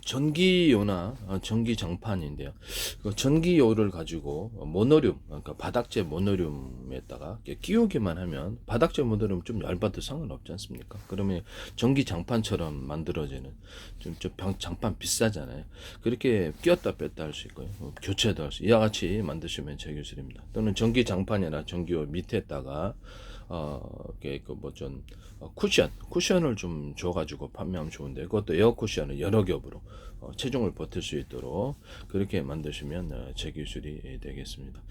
전기요나 전기장판인데요. 그 전기요를 가지고 모노륨, 그러니까 바닥재 모노륨에다가 이렇게 끼우기만 하면 바닥재 모노륨 좀 얇아도 상관없지 않습니까? 그러면 전기장판처럼 만들어지는 장판 비싸잖아요. 그렇게 끼웠다 뺐다 할 수 있고요. 교체도 할 수, 이와 같이 만드시면 제 기술입니다. 또는 전기장판이나 전기요 밑에다가 이렇게 그뭐좀 쿠션을 좀 줘가지고 판매하면 좋은데, 그것도 에어 쿠션을 여러 겹으로 체중을 버틸 수 있도록 그렇게 만드시면 제 기술이 되겠습니다.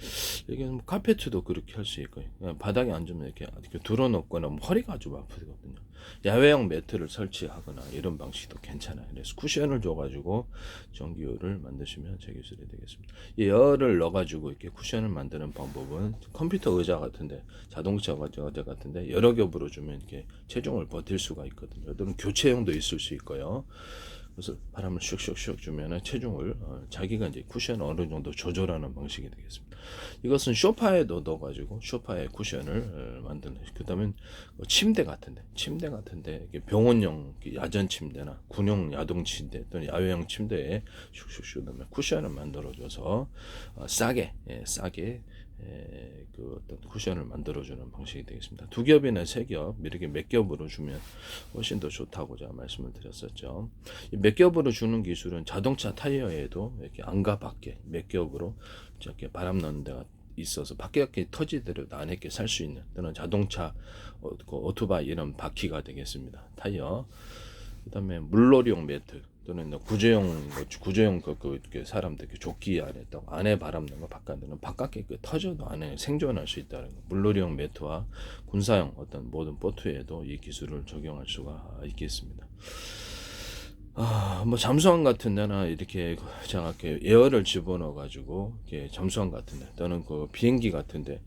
이게 뭐 카페트도 그렇게 할 수 있고요. 바닥에 앉으면 이렇게 들어놓거나 허리가 아주 아프거든요. 야외형 매트를 설치하거나 이런 방식도 괜찮아요. 그래서 쿠션을 줘가지고 전기요를 만드시면 제 기술이 되겠습니다. 이 열을 넣어가지고 이렇게 쿠션을 만드는 방법은 컴퓨터 의자 같은데, 자동차 의자 같은데 여러 겹으로 주면 이렇게 체중을 버틸 수가 있거든요. 또는 교체형도 있을 수 있고요. 그래서 바람을 슉슉슉 주면은 체중을 자기가 이제 쿠션을 어느 정도 조절하는 방식이 되겠습니다. 이것은 소파에도 넣어가지고 소파에 쿠션을 만드는. 그다음에 침대 같은데 이렇게 병원용 야전 침대나 군용 야동 침대 또는 야외형 침대에 슉슉슉 넣으면 쿠션을 만들어줘서 싸게 그 어떤 쿠션을 만들어주는 방식이 되겠습니다. 두 겹이나 세 겹 이렇게 몇 겹으로 주면 훨씬 더 좋다고 제가 말씀을 드렸었죠. 몇 겹으로 주는 기술은 자동차 타이어에도 이렇게 안과 밖에 몇 겹으로 이렇게 바람 넣는 데가 있어서 밖에 터지더라도 안에 있게 살 수 있는, 또는 자동차 오토바이 이런 바퀴가 되겠습니다. 타이어. 그다음에 물놀이용 매트 또는 구조용 그 사람들 조끼 안에 딱 안에 바람 넣는 거 바깥에는 바깥에 터져도 안에 생존할 수 있다는 거. 물놀이용 매트와 군사용 어떤 모든 보트에도 이 기술을 적용할 수가 있겠습니다. 뭐 잠수함 같은 데나 이렇게 제가 이렇게 에어를 집어넣어 가지고 이렇게 잠수함 같은 데 또는 그 비행기 같은 데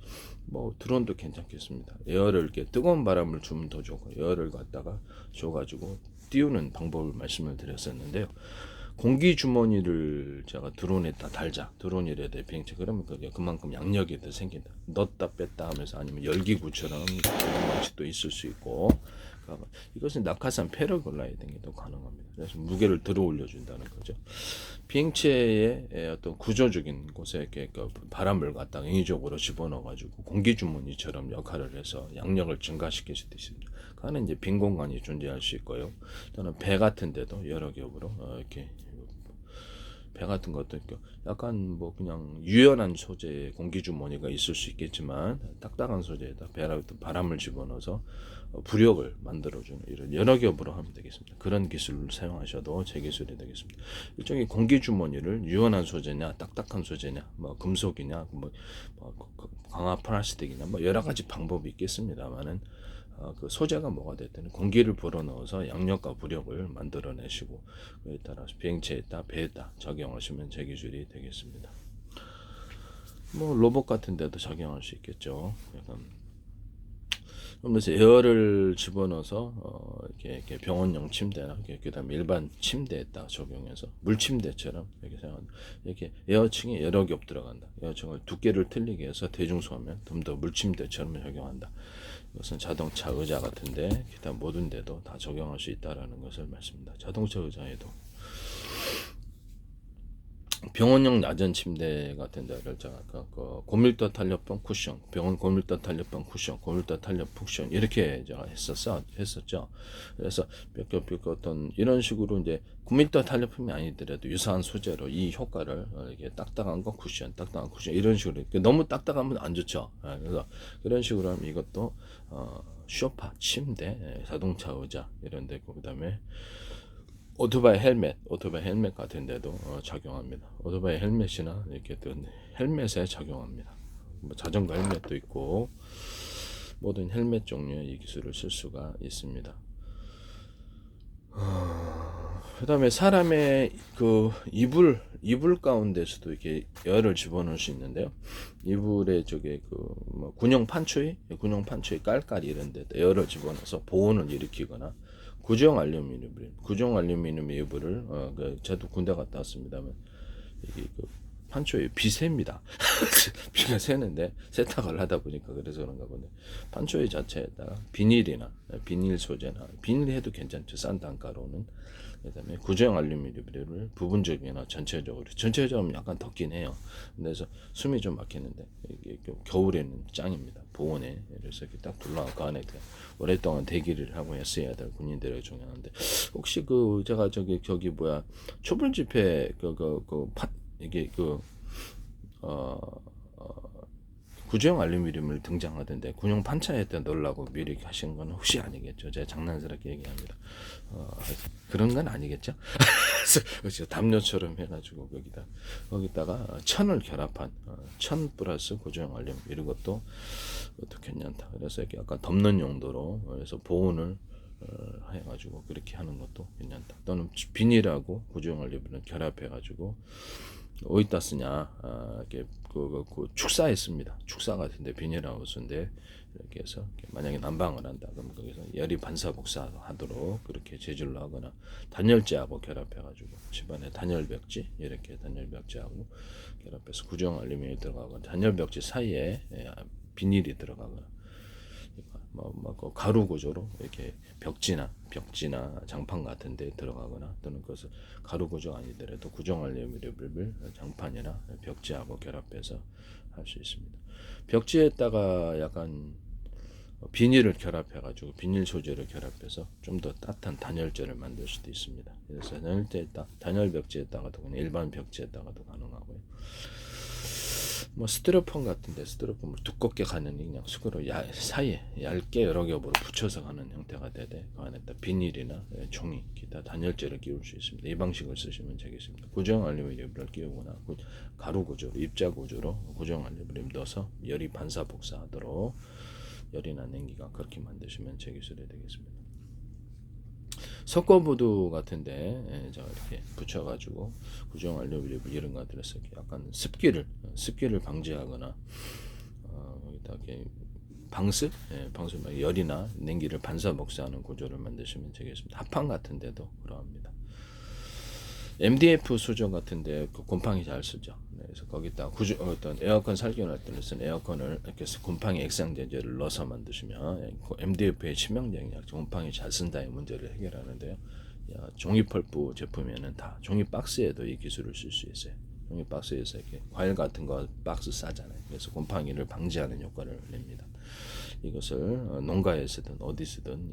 뭐 드론도 괜찮겠습니다. 에어를 이렇게 뜨거운 바람을 주면 더 좋고, 에어를 갖다가 줘 가지고 띄우는 방법을 말씀을 드렸었는데요. 공기 주머니를 제가 드론에다 달자, 드론이라도 비행체, 그러면 그게 그만큼 양력이 더 생긴다. 넣었다 뺐다 하면서, 아니면 열기구처럼 그런 방식도 있을 수 있고, 이것은 낙하산 패러글라이딩에도 가능합니다. 그래서 무게를 들어 올려준다는 거죠. 비행체의 어떤 구조적인 곳에 이렇게 바람을 갖다가 인위적으로 집어넣어가지고 공기 주머니처럼 역할을 해서 양력을 증가시킬 수도 있습니다. 그거는 이제 빈 공간이 존재할 수 있고요. 또는 배 같은 데도 여러 겹으로 이렇게 배 같은 것도 약간 뭐 그냥 유연한 소재의 공기 주머니가 있을 수 있겠지만, 딱딱한 소재에다 바람을 집어넣어서 부력을 만들어주는 이런 여러 겹으로 하면 되겠습니다. 그런 기술을 사용하셔도 제 기술이 되겠습니다. 일종의 공기 주머니를 유연한 소재냐, 딱딱한 소재냐, 뭐 금속이냐, 뭐 강화 플라스틱이냐, 뭐 여러 가지 방법이 있겠습니다만은 그 소재가 뭐가 됐든 공기를 불어넣어서 양력과 부력을 만들어내시고, 그에 따라서 비행체에다 배에다 적용하시면 제 기술이 되겠습니다. 뭐 로봇 같은 데도 적용할 수 있겠죠. 약간 그러면서 에어를 집어넣어서 이렇게 병원용 침대나 그다음에 일반 침대에다 적용해서 물침대처럼 이렇게 생각한다. 이렇게 에어층이 여러 겹 들어간다. 에어층을 두께를 틀리게 해서 대중소하면 좀 더 물침대처럼 적용한다. 이것은 자동차 의자 같은데 기타 모든 데도 다 적용할 수 있다라는 것을 말씀드립니다. 자동차 의자에도 병원용 야전 침대 같은 데를 제가 그 고밀도 탄력병 쿠션, 병원 고밀도 탄력병 쿠션, 고밀도 탄력 쿠션 이렇게 제가 했었죠. 그래서 몇 어떤 이런 식으로 이제 고밀도 탄력품이 아니더라도 유사한 소재로 이 효과를 이렇게 딱딱한 거 쿠션, 딱딱한 쿠션 이런 식으로, 너무 딱딱하면 안 좋죠. 그래서 그런 식으로 하면 이것도 소파, 침대, 자동차 의자 이런 데고, 그다음에 오토바이 헬멧 같은 데도 적용합니다. 오토바이 헬멧이나 이렇게 또 헬멧에 적용합니다. 뭐 자전거 헬멧도 있고 모든 헬멧 종류의 이 기술을 쓸 수가 있습니다. 그다음에 사람의 그 이불 가운데서도 이렇게 열을 집어넣을 수 있는데요. 이불에 저게 뭐 군용 판초이 깔깔이 이런 데 열을 집어넣어서 보온을 일으키거나, 구조용 알루미늄 이불을 저도 군대 갔다 왔습니다만, 이게 판초에 비 셉니다. 비가 새는데 세탁을 하다 보니까 그래서 그런가 보네. 판초에 자체에다가 비닐 소재나 비닐 해도 괜찮죠. 싼 단가로는 그다음에 구조형 알루미늄을 부분적이나 전체적으로 약간 덥긴 해요. 그래서 숨이 좀 막히는데 이게 겨울에는 짱입니다. 보온에. 그래서 이렇게 딱 둘러갖고 안에 오랫동안 대기를 하고 했어야 될 군인들에게 중요한데, 혹시 제가 저기 뭐야 촛불 집회 이게 구조형 알루미늄을 등장하던데 군용 판차에다 넣으려고 미리 하신 건 혹시 아니겠죠? 제가 장난스럽게 얘기합니다. 그런 건 아니겠죠? 그래서 담요처럼 해가지고 거기다가 천을 결합한 천 플러스 구조형 알루미늄 이런 것도 괜찮다. 그래서 이렇게 약간 덮는 용도로 그래서 보온을 해가지고 그렇게 하는 것도 괜찮다. 또는 비닐하고 구조형 알루미늄을 결합해가지고 어디다 쓰냐? 이렇게 축사했습니다. 축사 같은데 비닐하우스인데 이렇게 해서 만약에 난방을 한다 그러면 거기서 열이 반사복사하도록 그렇게 재질로 하거나 단열재하고 결합해가지고 집안에 단열벽지 이렇게 단열벽지하고 결합해서 구조형 알루미늄이 들어가거나 단열벽지 사이에 비닐이 들어가거나 가루 구조로 이렇게 벽지나 장판 같은 데 들어가거나 또는 그것을 가루 구조 아니더라도 구조형 알루미늄을 장판이나 벽지하고 결합해서 할 수 있습니다. 벽지에다가 약간 비닐을 결합해가지고 비닐 소재를 결합해서 좀 더 따뜻한 단열재를 만들 수도 있습니다. 그래서 단열 벽지에다가도 그냥 일반 벽지에다가도 가능하고요. 뭐 스티로폼 같은데 스티로폼을 두껍게 가는 그냥 수그로 사이에 얇게 여러 겹으로 붙여서 가는 형태가 되되 그 안에다 비닐이나 종이 기타 단열재를 끼울 수 있습니다. 이 방식을 쓰시면 되겠습니다. 구조형 알루미늄을 끼우거나 가루 구조로 입자 구조로 구조형 알루미늄 넣어서 열이 반사 복사하도록 열이나 냉기가 그렇게 만드시면 제 기술이 되겠습니다. 석고보드 같은데 제가 이렇게 붙여가지고 구조형 알루미늄 이런 것들을 약간 습기를 방지하거나 여기다 이렇게 방수 열이나 냉기를 반사 복사하는 구조를 만드시면 되겠습니다. 합판 같은데도 그러합니다. MDF 수조 같은데 곰팡이 잘 쓰죠. 그래서 거기다 어떤 에어컨 살균할 때 쓰는 에어컨을 이렇게 곰팡이 액상 제제를 넣어서 만드시면 MDF의 치명적인 곰팡이 잘 쓴다의 문제를 해결하는데요. 종이 펄프 제품에는 다 종이 박스에도 이 기술을 쓸 수 있어요. 종이 박스에서 이렇게 과일 같은 거 박스 싸잖아요. 그래서 곰팡이를 방지하는 효과를 냅니다. 이것을 농가에 쓰든 어디 쓰든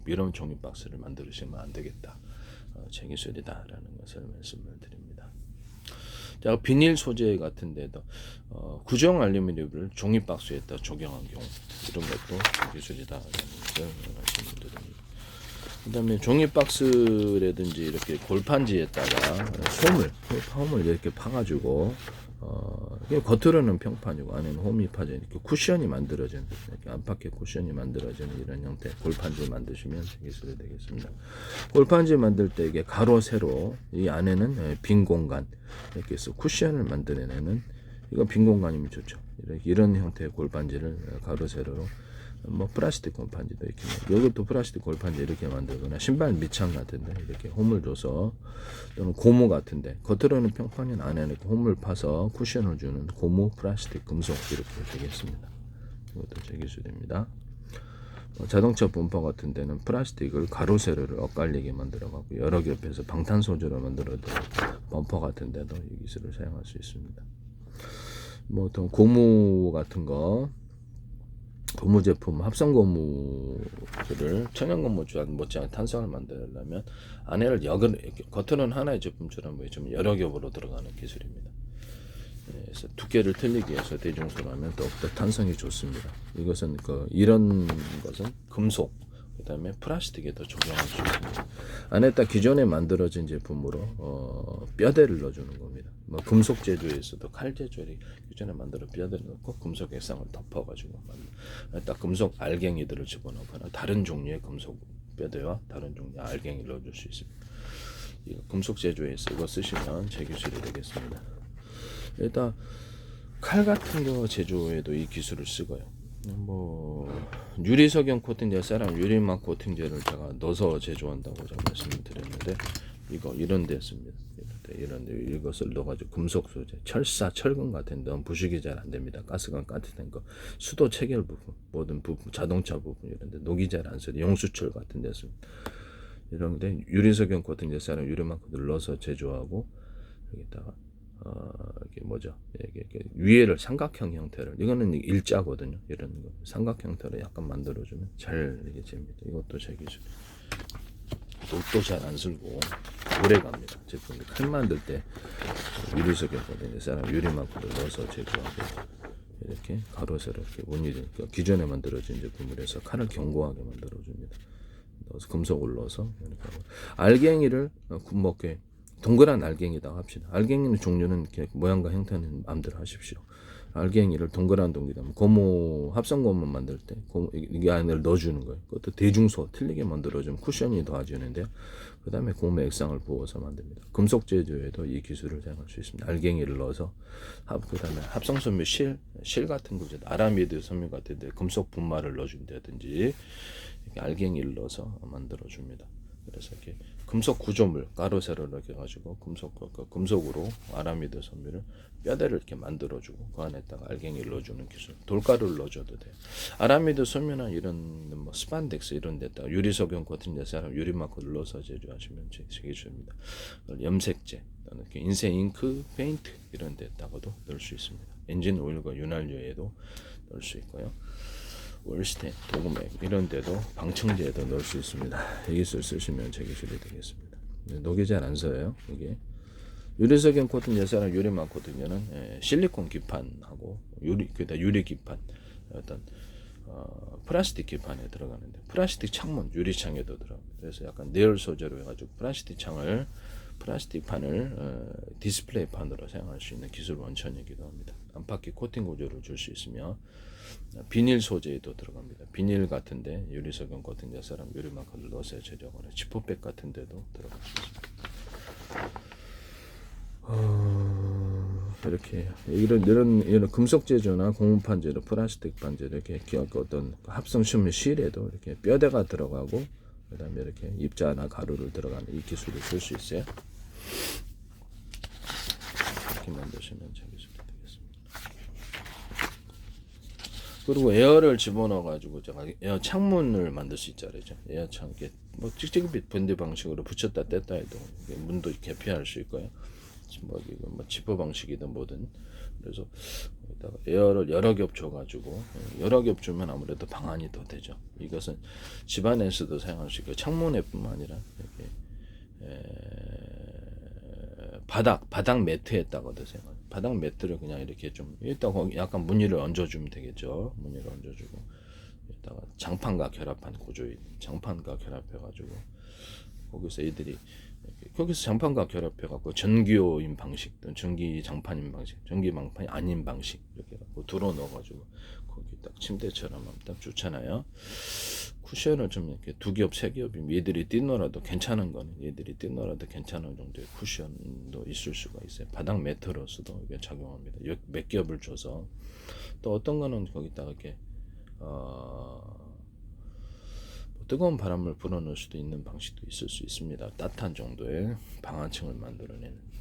이런 종이 박스를 만드시면 안 되겠다. 제 기술이다라는 것을 말씀을 드립니다. 제가 비닐 소재 같은 데도 구조형 알루미늄을 종이 박스에다 적용한 경우 이런 것도 제 기술이다라는 것을 말씀을 드립니다. 그 다음에 종이 박스라든지 이렇게 골판지에다가 홈을 이렇게 파가지고 겉으로는 평판이고 안에는 홈이 파져 이렇게 쿠션이 만들어지는 이렇게 안팎에 쿠션이 만들어지는 이런 형태 골판지 만드시면 기술이 되겠습니다. 골판지 만들 때 이게 가로 세로 이 안에는 빈 공간 이렇게 해서 쿠션을 만들어내는 이거 빈 공간이면 좋죠. 이런 형태의 골판지를 가로 세로로 뭐 플라스틱 골판지도 이렇게 이것도 플라스틱 골판지 이렇게 만들거나 신발 밑창 같은데 이렇게 홈을 줘서 또는 고무 같은데 겉으로는 평판인 안에는 홈을 파서 쿠션을 주는 고무 플라스틱 금속 이렇게 되겠습니다. 이것도 제 기술입니다. 자동차 범퍼 같은 데는 플라스틱을 가로 세로를 엇갈리게 만들어 갖고 여러 겹에서 방탄 소재로 만들어도 범퍼 같은 데도 이 기술을 사용할 수 있습니다. 뭐 또 고무 같은 거 고무 제품 합성 고무를 천연 고무줄 못지않게 탄성을 만들려면 안에를 겉으로는 하나의 제품처럼 좀 여러 겹으로 들어가는 기술입니다. 그래서 두께를 틀리게 해서 대중소로 하면 더욱더 탄성이 좋습니다. 이것은 이런 것은 금속 그다음에 플라스틱에 더 적용할 수 있습니다. 안에다 기존에 만들어진 제품으로 뼈대를 넣어주는 겁니다. 뭐 금속 제조에서도 칼 제조를 기존에 만들어 뼈대를 넣고 금속 액상을 덮어가지고 딱 금속 알갱이들을 집어넣거나 다른 종류의 금속 뼈대와 다른 종류의 알갱이를 넣어줄 수 있습니다. 이거 금속 제조에서 이거 쓰시면 제 기술이 되겠습니다. 일단 칼 같은 거 제조에도 이 기술을 쓰고요. 뭐 유리 석영 코팅제 사람 유리막 코팅제를 제가 넣어서 제조한다고 제가 말씀을 드렸는데 이런 데 씁니다. 이런 데 이것을 넣어가지고 금속 소재, 철근 같은 데 부식이 잘 안 됩니다. 가스관 같은 거, 수도 체결 부분, 모든 부분, 자동차 부분 이런 데 녹이 잘 안 써요. 용수철 같은 데 씁니다. 이런데 유리석영 코팅 넷사람 유리만큼 눌러서 제조하고 여기다가 이게 뭐죠? 이게 위에를 삼각형 형태를 이거는 일자거든요. 이런 거 삼각 형태로 약간 만들어주면 잘 이게 됩니다. 이것도 제 기술. 옷도 잘 안 쓸고 오래 갑니다. 제품이 칼 만들 때 유리석이거든요. 사람 유리만큼 넣어서 제조하고 이렇게 가로 세로 이렇게 원리 기존에 만들어진 제품을 해서 칼을 견고하게 만들어줍니다. 넣어서 금속을 넣어서 이렇게 하고 알갱이를 굽먹게 동그란 알갱이다 합시다. 알갱이는 종류는 이렇게 모양과 형태는 마음대로 하십시오. 알갱이를 동그란 동기다면 고무 합성 고무 만들 때 이게 안에 넣어주는 거예요. 그것도 대중소 틀리게 만들어주면 쿠션이 더해지는데요. 그 다음에 고무 액상을 부어서 만듭니다. 금속 제조에도 이 기술을 사용할 수 있습니다. 알갱이를 넣어서 그 다음에 합성 섬유 실 같은 거 아라미드 섬유 같은데 금속 분말을 넣어준다든지 알갱이를 넣어서 만들어 줍니다. 그래서 이렇게 금속 구조물 가로 세로 이렇게 가지고 금속으로 아라미드 섬유를 뼈대를 이렇게 만들어주고 그 안에다가 알갱이를 넣어주는 기술. 돌가루를 넣어줘도 돼요. 아라미드 섬유나 이런 뭐 스판덱스 이런 데다가 유리석영 같은 데 사람 유리마크를 넣어서 제조하시면 제 기술입니다. 염색제, 인쇄 잉크, 페인트 이런 데다가도 넣을 수 있습니다. 엔진 오일과 윤활유에도 넣을 수 있고요. 월스텐, 도구맥 이런 데도 방청제에도 넣을 수 있습니다. 이 기술 쓰시면 제 기술이 되겠습니다. 녹이 잘 안 서요. 이게 유리석영 코팅 예사랑 유리막 코팅에는 실리콘 기판하고 유리 기판 어떤 플라스틱 기판에 들어가는데 플라스틱 창문 유리창에도 들어갑니다. 그래서 약간 내열 소재로 해가지고 플라스틱 판을 디스플레이 판으로 사용할 수 있는 기술 원천이기도 합니다. 안팎이 코팅 구조를 줄 수 있으며 비닐 소재에도 들어갑니다. 비닐 같은데 유리석영 코팅 예사랑 유리막을 넣어서 제조하거나 지퍼백 같은데도 들어갈 수 있습니다. 이렇게 이런 금속 제조나 고무판 제조, 플라스틱 판 제조 이렇게 어떤 합성 섬유 실에도 이렇게 뼈대가 들어가고 그다음에 이렇게 입자나 가루를 들어가는 이 기술을 쓸 수 있어요. 이렇게 만드시면 제 기술이 되겠습니다. 그리고 에어를 집어넣어 가지고 제가 에어 창문을 만들 수 있잖아요. 에어 창 이렇게 뭐 찍찍이 밴드 방식으로 붙였다 뗐다 해도 문도 개폐할 수 있고요. 뭐 지퍼 방식이든 뭐든 그래서 여기다가 에어를 여러 겹 줘가지고 여러 겹 주면 아무래도 방안이 더 되죠. 이것은 집안에서도 사용할 수 있고 창문에뿐만 아니라 이렇게 바닥 매트에다가도 사용해요. 바닥 매트를 그냥 이렇게 좀 일단 거기 약간 무늬를 얹어주면 되겠죠. 무늬를 얹어주고 여기다가 장판과 결합한 구조인 장판과 결합해가지고 거기서 애들이 거기서 장판과 결합해갖고 전기요인 방식, 또는 전기 장판인 방식, 전기 장판이 아닌 방식 이렇게 갖고 들어 넣어가지고 거기 딱 침대처럼 딱 좋잖아요. 쿠션을 좀 이렇게 두 겹, 세 겹이면 얘들이 뛰놀아도 괜찮은 거는 얘들이 뛰놀아도 괜찮은 정도의 쿠션도 있을 수가 있어요. 바닥 매트로서도 이게 작용합니다. 몇 겹을 줘서 또 어떤 거는 거기다가 이렇게 뜨거운 바람을 불어넣을 수도 있는 방식도 있을 수 있습니다. 따뜻한 정도의 방안층을 만들어내는.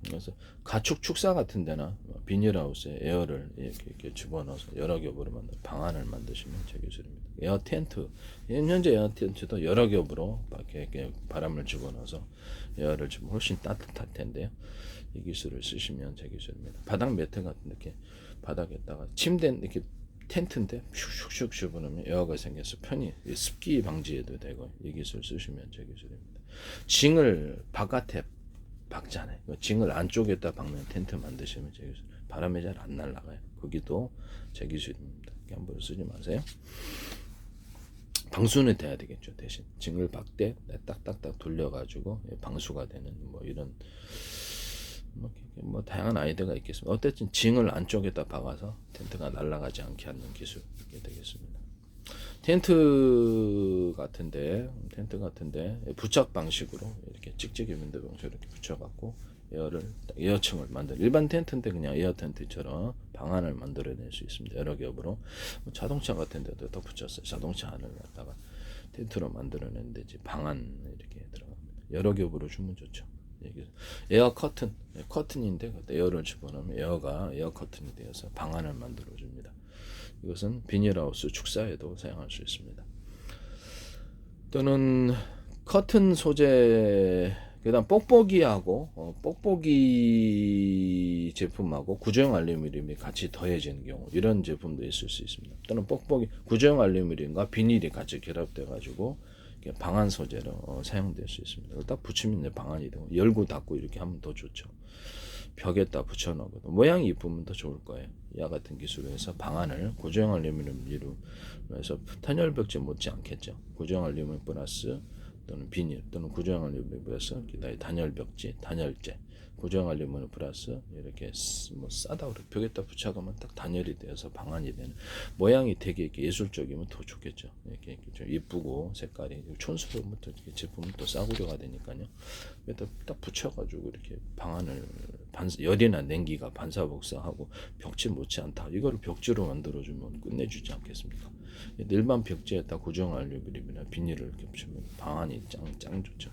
그래서 가축 축사 같은 데나 비닐하우스에 에어를 이렇게 집어넣어서 여러 겹으로 만든 방안을 만드시면 제 기술입니다. 에어 텐트, 현재 에어 텐트도 여러 겹으로 이렇게 바람을 집어넣어서 에어를 좀 훨씬 따뜻할 텐데요. 이 기술을 쓰시면 제 기술입니다. 바닥 매트 같은 이렇게 바닥에다가 침대 이렇게 텐트인데 슉슉슉 집어넣으면 에어가 생겨서 편히 습기 방지에도 되고 이 기술 쓰시면 제 기술입니다. 징을 바깥에 박잖아요. 징을 안쪽에다 박는 텐트 만드시면 제 기술. 바람이 잘 안 날아가요. 거기도 제 기술입니다. 함부로 쓰지 마세요. 방수는 돼야 되겠죠. 대신 징을 박대 딱딱딱 돌려가지고 방수가 되는 뭐 이런 뭐 다양한 아이디어가 있겠습니다. 어쨌든 징을 안쪽에다 박아서 텐트가 날아가지 않게 하는 기술 이렇게 되겠습니다. 텐트 같은데 부착 방식으로 이렇게 찍찍이 밴드 방식으로 이렇게 붙여갖고 에어층을 만들 일반 텐트인데 그냥 에어 텐트처럼 방안을 만들어낼 수 있습니다. 여러 겹으로 뭐 자동차 같은 데도 더 붙였어요. 자동차 안을 갖다가 텐트로 만들어내는데 이제 방안 이렇게 들어갑니다. 여러 겹으로 주면 좋죠. 에어 커튼인데 에어를 집어넣으면 에어 커튼이 되어서 방안을 만들어 줍니다. 이것은 비닐하우스 축사에도 사용할 수 있습니다. 또는 커튼 소재, 그다음 뽁뽁이 제품하고 구조형 알루미늄이 같이 더해지는 경우, 이런 제품도 있을 수 있습니다. 또는 구조형 알루미늄과 비닐이 같이 결합돼 가지고 방한 소재로 사용될 수 있습니다. 이걸 딱 붙이면 이제 방한이 되고, 열고 닫고 이렇게 하면 더 좋죠. 벽에다 붙여놓고 모양이 이쁘면 더 좋을 거예요. 이와 같은 기술로 해서 방안을 구조형 알루미늄 해서 탄열벽지 못지 않겠죠. 구조형 알루미늄 플러스 또는 비닐 또는 구조형 알루미늄 플러스 기타의 단열벽지, 단열재, 구조형 알루미늄 플러스 이렇게 뭐 싸다 그래 벽에다 붙여가면 딱 단열이 되어서 방안이 되는 모양이 되게 이렇게 예술적이면 더 좋겠죠. 이렇게 좀 이쁘고 색깔이 촌스러우면 또 제품은 또 싸구려가 되니까요. 여기다 딱 붙여가지고 이렇게 방안을 열이나 냉기가 반사복사하고 벽지 못지 않다. 이거를 벽지로 만들어주면 끝내주지 않겠습니까? 일반 벽지에다 구조형 알루미늄이나 비닐을 이렇게 붙이면 방안이 짱 좋죠.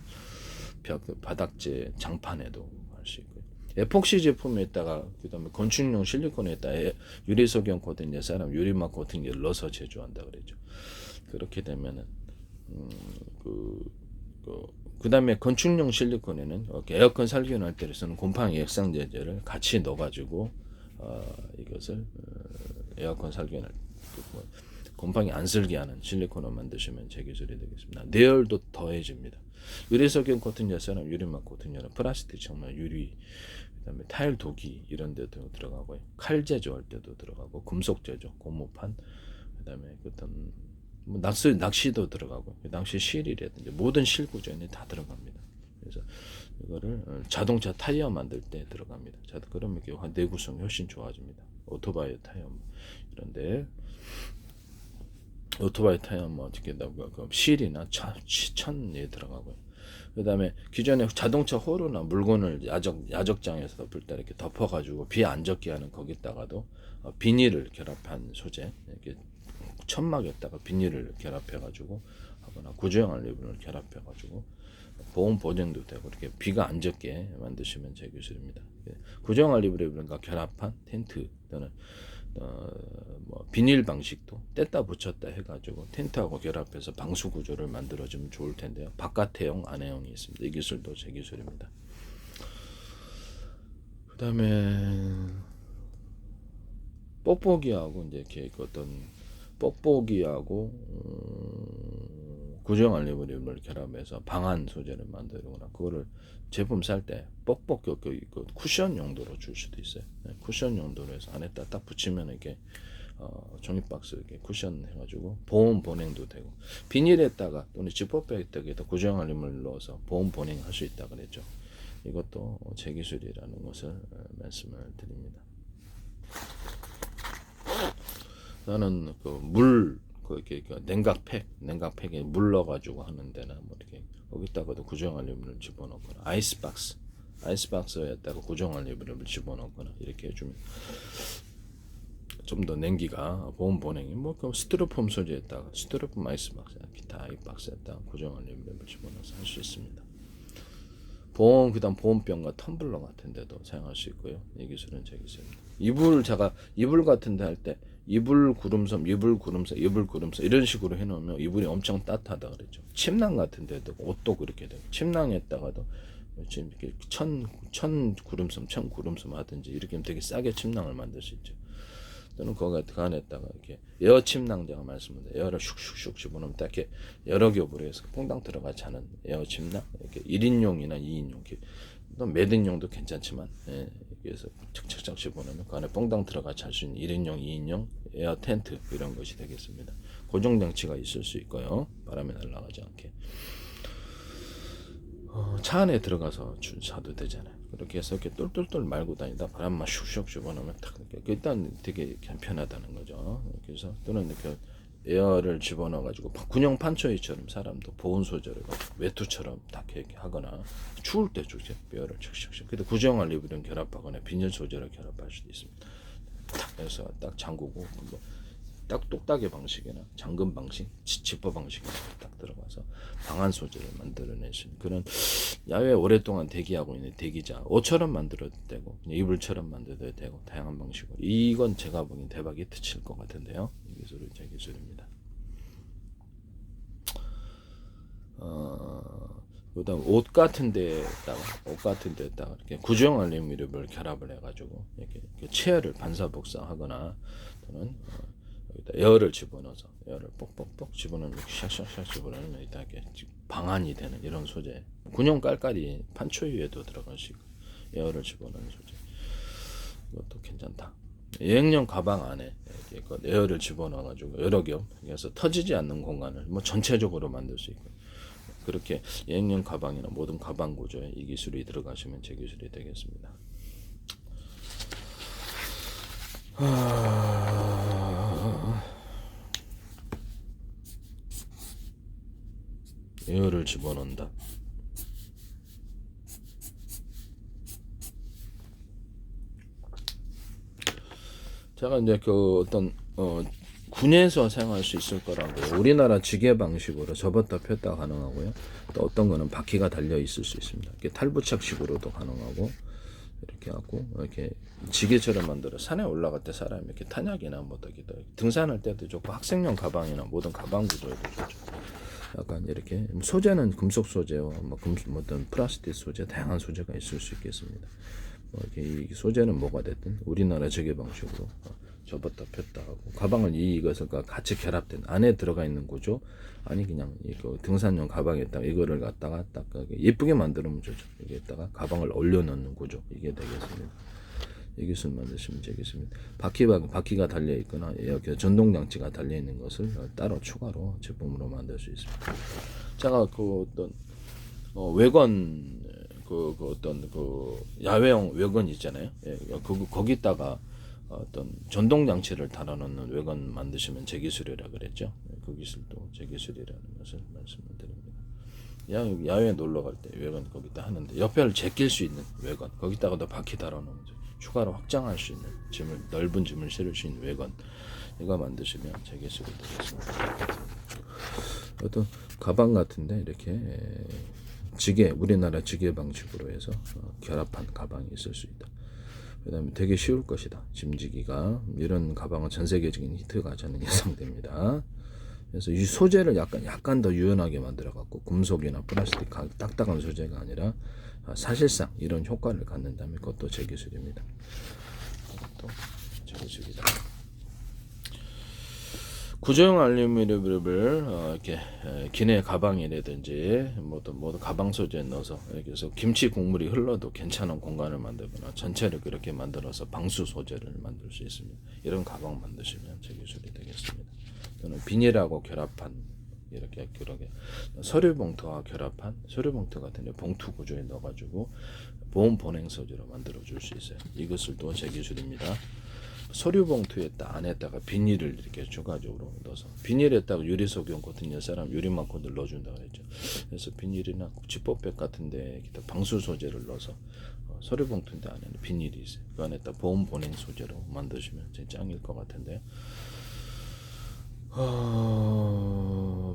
바닥재 장판에도 할 수 있고요. 에폭시 제품에다가 그다음에 건축용 실리콘에다 유리석영 코팅 사람 유리막 코팅을 넣어서 제조한다 그랬죠. 그렇게 되면은 그다음에 건축용 실리콘에는 에어컨 살균할 때 쓰는 곰팡이 액상 제제를 같이 넣어가지고 이것을 에어컨 살균할 곰팡이 안 슬게 하는 실리콘을 만드시면 제 기술이 되겠습니다. 내열도 더해집니다. 유리석영 코팅제처럼 유리막 코팅제는 플라스틱 정말 유리, 그다음에 타일 도기 이런 데도 들어가고요. 칼 제조할 때도 들어가고 금속 제조, 고무판, 그다음에 어떤 뭐 낚시도 들어가고 낚시 실이라든지 모든 실 구조에 다 들어갑니다. 그래서 이거를 자동차 타이어 만들 때 들어갑니다. 그러면 내구성이 훨씬 좋아집니다. 오토바이 타이어 이런데 오토바이 타이어 뭐 어떻게 실이나 천에 들어가고요. 그다음에 기존에 자동차 호루나 물건을 야적장에서 덮을 때 이렇게 덮어가지고 비 안 젖게 하는 거기다가도 비닐을 결합한 소재, 이렇게 천막에다가 비닐을 결합해가지고 하거나 구조형 알루미늄을 결합해가지고 보온 보증도 되고 이렇게 비가 안 젖게 만드시면 제 기술입니다. 구조형 알루미늄과 결합한 텐트 또는 뭐 비닐 방식도 뗐다 붙였다 해가지고 텐트하고 결합해서 방수 구조를 만들어주면 좋을 텐데요. 바깥에용, 안에용이 있습니다. 이 기술도 제 기술입니다. 그다음에 뽁뽁이하고 이제 이렇게 어떤 뽁뽁이하고 구조형 알루미늄을 결합해서 방한 소재를 만들거나 그거를 제품 살 때 뽁뽁 쿠션 용도로 줄 수도 있어요. 쿠션 용도로 해서 안에다 딱 붙이면 이렇게 종이박스 이렇게 쿠션 해가지고 보온 보냉도 되고 비닐에다가 또는 지퍼백에다가 구조형 알루미늄을 넣어서 보온 보냉 할 수 있다 그랬죠. 이것도 제 기술이라는 것을 말씀을 드립니다. 나는 이렇게 냉각팩에 물 넣어가지고 하는 데나 뭐 이렇게 거기다가도 구조형 알루미늄을 집어넣거나 아이스박스에다가 구조형 알루미늄을 집어넣거나 이렇게 해주면 좀 더 냉기가 보온 보냉이 스티로폼 소재에다가 스티로폼 아이스박스 기타 아이박스에다가 구조형 알루미늄을 집어넣어서 할 수 있습니다. 그다음 보온병과 텀블러 같은 데도 사용할 수 있고요. 이 기술은 제 기술입니다. 이불 같은 데 할 때 이불 구름섬 이런 식으로 해놓으면 이불이 엄청 따뜻하다 그랬죠. 침낭 같은 데도 옷도 그렇게 돼요. 침낭에다가도 지금 이렇게 천 구름섬 하든지 이렇게 하면 되게 싸게 침낭을 만들 수 있죠. 또는 그 안에다가 이렇게 에어 침낭 제가 말씀드린 에어를 슉슉슉 집어넣으면 딱 이렇게 여러 겹으로 해서 퐁당 들어가지 않은 에어 침낭, 이렇게 1인용이나 2인용, 또 매듭용도 괜찮지만 그래서 착착착 집어넣으면 그 안에 퐁당 들어가지 않을 수 있는 1인용, 2인용 에어 텐트 이런 것이 되겠습니다. 고정 장치가 있을 수 있고요. 바람이 날아가지 않게. 차 안에 들어가서 자도 되잖아요. 그렇게 해서 이렇게 똘똘똘 말고 다니다 바람만 슉슉 집어넣으면 딱 일단 되게 편하다는 거죠. 그래서 또는 이렇게 에어를 집어넣어가지고 군용 판초이처럼 사람도 보온 소재를 외투처럼 딱 이렇게 하거나 추울 때 좋죠. 에어를 슉슉슉. 근데 구조형 알루미늄 결합하거나 비닐 소재를 결합할 수도 있습니다. 딱 해서 딱 잠그고 딱 똑딱이 방식이나 잠금 방식, 지퍼 방식이 딱 들어가서 방한 소재를 만들어낼 수 있는 그런 야외에 오랫동안 대기하고 있는 대기자 옷처럼 만들어도 되고 그냥 이불처럼 만들어도 되고 다양한 방식으로 이건 제가 보기엔 대박 히트 칠 것 같은데요. 이 기술은 제 기술입니다. 그다음 옷 같은 데에다가 이렇게 구조형 알루미늄을 결합을 해가지고 이렇게 체어를 반사복사하거나 또는 여기다 에어를 집어넣어서 에어를 뽁뽁뽁 집어넣으면 샥샥샥 집어넣으면 이렇게 방한이 되는 이런 소재. 군용 깔깔이 판초유에도 들어갈 수 있고 에어를 집어넣는 소재. 이것도 괜찮다. 여행용 가방 안에 이렇게 에어를 집어넣어가지고 여러 겹 그래서 터지지 않는 공간을 뭐 전체적으로 만들 수 있고. 그렇게 여행용 가방이나 모든 가방 구조에 이 기술이 들어가시면 제 기술이 되겠습니다. 에어를 집어넣는다. 제가 이제 그 어떤 군에서 사용할 수 있을 거라고 우리나라 지게 방식으로 접었다 폈다 가능하고요. 또 어떤 거는 바퀴가 달려 있을 수 있습니다. 이렇게 탈부착식으로도 가능하고 이렇게 하고 이렇게 지게처럼 만들어 산에 올라갈 때 사람이 이렇게 탄약이나 뭐 등산할 때도 좋고 학생용 가방이나 모든 가방 구조에도 좋죠. 약간 이렇게 소재는 금속 소재와 뭐 어떤 플라스틱 소재 다양한 소재가 있을 수 있겠습니다. 이렇게 이 소재는 뭐가 됐든 우리나라 지게 방식으로 접었다 폈다 하고 가방을 이것과 같이 결합된 안에 들어가 있는 구조 아니 그냥 이거 등산용 가방에다가 이거를 갖다가 딱 예쁘게 만들면 좋죠. 여기에다가 가방을 올려놓는 구조 이게 되겠습니다. 이 기술 만드시면 되겠습니다. 바퀴가 달려 있거나 이렇게 전동 장치가 달려 있는 것을 따로 추가로 제품으로 만들 수 있습니다. 제가 그 어떤 외관 어떤 야외용 외관 있잖아요. 예, 거기다가 어떤 전동 장치를 달아놓는 외관 만드시면 제 기술이라 그랬죠. 그 기술도 제 기술이라는 것을 말씀을 드립니다. 야외 놀러 갈 때 외관 거기다 하는데 옆에를 제낄 수 있는 외관 거기다가도 바퀴 달아놓으면 추가로 확장할 수 있는 넓은 짐을 실을 수 있는 외관 이거 만드시면 제 기술이 되겠습니다. 어떤 가방 같은데 이렇게 우리나라 지게 방식으로 해서 결합한 가방이 있을 수 있다. 그 다음에 되게 쉬울 것이다. 짐지기가 이런 가방은 전 세계적인 히트가 저는 예상됩니다. 그래서 이 소재를 약간 더 유연하게 만들어 갖고 금속이나 플라스틱 딱딱한 소재가 아니라 사실상 이런 효과를 갖는다면 그것도 제 기술입니다. 그것도 제 기술이다. 구조형 알루미늄을 이렇게 기내 가방이라든지 모두 가방 소재에 넣어서 이렇게 해서 김치 국물이 흘러도 괜찮은 공간을 만들거나 전체를 그렇게 만들어서 방수 소재를 만들 수 있습니다. 이런 가방 만드시면 제 기술이 되겠습니다. 또는 비닐하고 결합한 이렇게 서류 봉투와 결합한 서류 봉투 같은 봉투 구조에 넣어가지고 보온 보냉 소재로 만들어 줄 수 있어요. 이것을 또 제 기술입니다. 서류 봉투에 안에다가 비닐을 이렇게 추가적으로 넣어서 비닐에다가 유리석용 같은 사람 유리막콘을 넣어준다 그랬죠. 그래서 비닐이나 지퍼백 같은데 방수 소재를 넣어서 서류 봉투인데 안에는 비닐이 있어요. 그 안에다 보온 보냉 소재로 만드시면 진짜 짱일 것 같은데.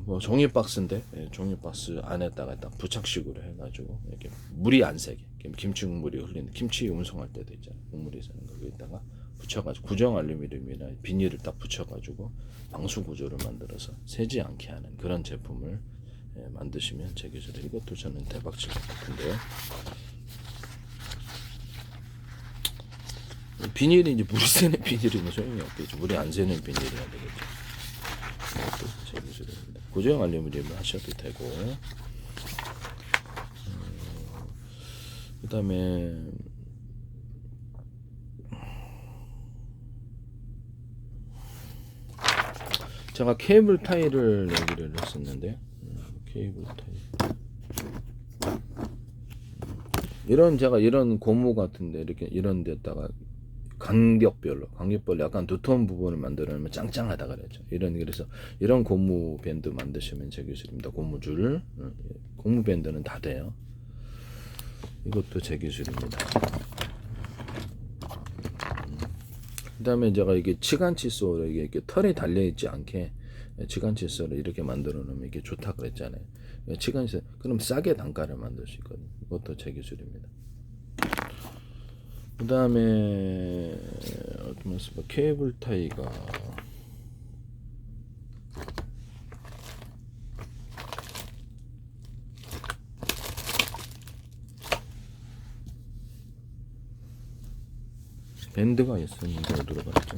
뭐 종이 박스인데 종이 박스 안에다가 딱 부착식으로 해가지고 이렇게 물이 안 새게 김치 국물이 흘리는 김치 운송할 때도 있잖아요. 국물이 새는 거기다가 붙여가지고 구정 알루미늄이나 비닐을 딱 붙여가지고 방수 구조를 만들어서 새지 않게 하는 그런 제품을 만드시면 제 기술에 이것도 저는 대박칠 것 같은데요. 비닐이 이제 물이 새는 비닐이면 소용이 없겠죠. 물이 안 새는 비닐이어야 되겠죠. 이것도 제 기술입니다. 구정 알루미늄을 하셔도 되고 그 다음에 제가 케이블 타이를 얘기를 했었는데 케이블 타이 이런 고무 같은데 이렇게 이런 데다가 간격별로 약간 두터운 부분을 만들어내면 짱짱하다 그랬죠. 그래서 이런 고무 밴드 만드시면 제 기술입니다. 고무줄 고무 밴드는 다 돼요. 이것도 제 기술입니다. 그 다음에 제가 이게 치간칫솔에 이게 털이 달려있지 않게 치간칫솔을 이렇게 만들어 놓으면 이게 좋다 그랬잖아요. 치간칫솔 그럼 싸게 단가를 만들 수 있거든요. 이것도 제 기술입니다. 그 다음에 케이블 타이가 밴드가 있었는데 어디로 갔죠?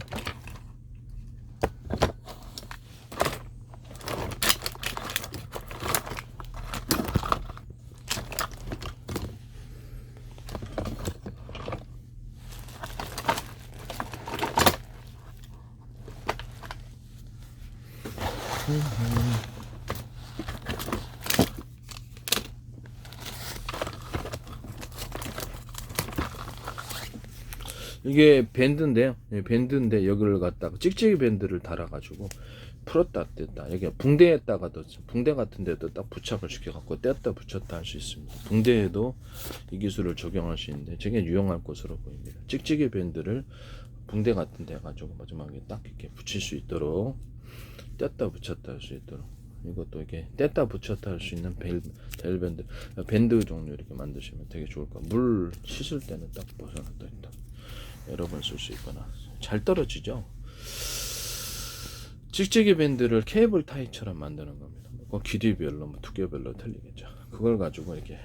이게 밴드인데요. 밴드인데 여기를 갖다가 찍찍이 밴드를 달아가지고 풀었다 뗐다. 여기 붕대에다가도 붕대 같은 데도 딱 부착을 시켜갖고 뗐다 붙였다 할 수 있습니다. 붕대에도 이 기술을 적용할 수 있는데 되게 유용할 것으로 보입니다. 찍찍이 밴드를 붕대 같은 데 가지고 마지막에 딱 이렇게 붙일 수 있도록 뗐다 붙였다 할 수 있도록 이것도 이렇게 뗐다 붙였다 할 수 있는 벨밴드 밴드 종류 이렇게 만드시면 되게 좋을 거예요. 물 씻을 때는 딱 벗어놨다 있다. 여러 번 쓸 수 있거나 잘 떨어지죠. 찍찍이 밴드를 케이블 타이처럼 만드는 겁니다. 길이별로 두께별로 틀리겠죠. 그걸 가지고 이렇게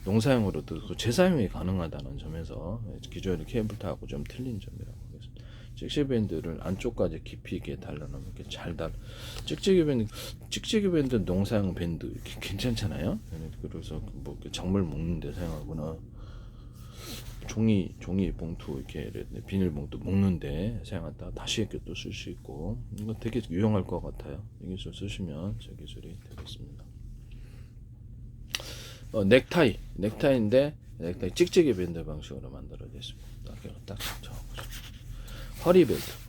농사용으로도 재사용이 가능하다는 점에서 기존의 케이블 타하고 좀 틀린 점이라고 하겠습니다. 찍찍이 밴드를 안쪽까지 깊이 있게 달려놓으면 이렇게 잘 달. 찍찍이 밴드 농사용 밴드 이렇게 괜찮잖아요. 그래서 뭐 작물 먹는 데 사용하거나 종이 봉투 이렇게 비닐 봉투 먹는데 사용하다 다시 이렇게 또 쓸 수 있고 이거 되게 유용할 것 같아요. 이 기술 쓰시면 저 기술이 되겠습니다. 넥타이인데 넥타이 찍찍이 밴드 방식으로 만들어져 있습니다. 딱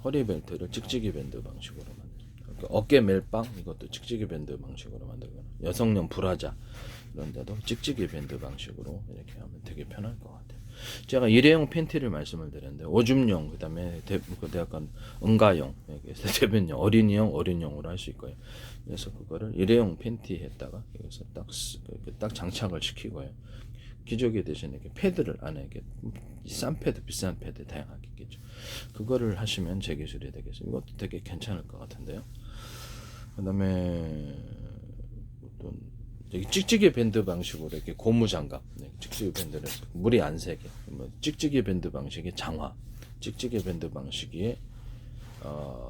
허리벨트를 찍찍이 밴드 방식으로 만들. 어깨 멜빵 이것도 찍찍이 밴드 방식으로 만들거나 여성용 브라자 이런 데도 찍찍이 밴드 방식으로 이렇게 하면 되게 편할 것 같아요. 제가 일회용 팬티를 말씀을 드렸는데 오줌용 그다음에 약간 응가용 대변용 어린이용으로 할 수 있고요. 그래서 그거를 일회용 팬티에다가 여기서 딱 장착을 시키고요. 기저귀 대신에 이렇게 패드를 안에 이렇게 싼 패드 비싼 패드 다양하게 있겠죠. 그거를 하시면 제 기술이 되겠어요. 이것도 되게 괜찮을 것 같은데요. 그다음에 또 여기 찍찍이 밴드 방식으로 이렇게 고무 장갑, 찍찍이 밴드를 물이 안 새게, 찍찍이 밴드 방식의 장화, 찍찍이 밴드 방식의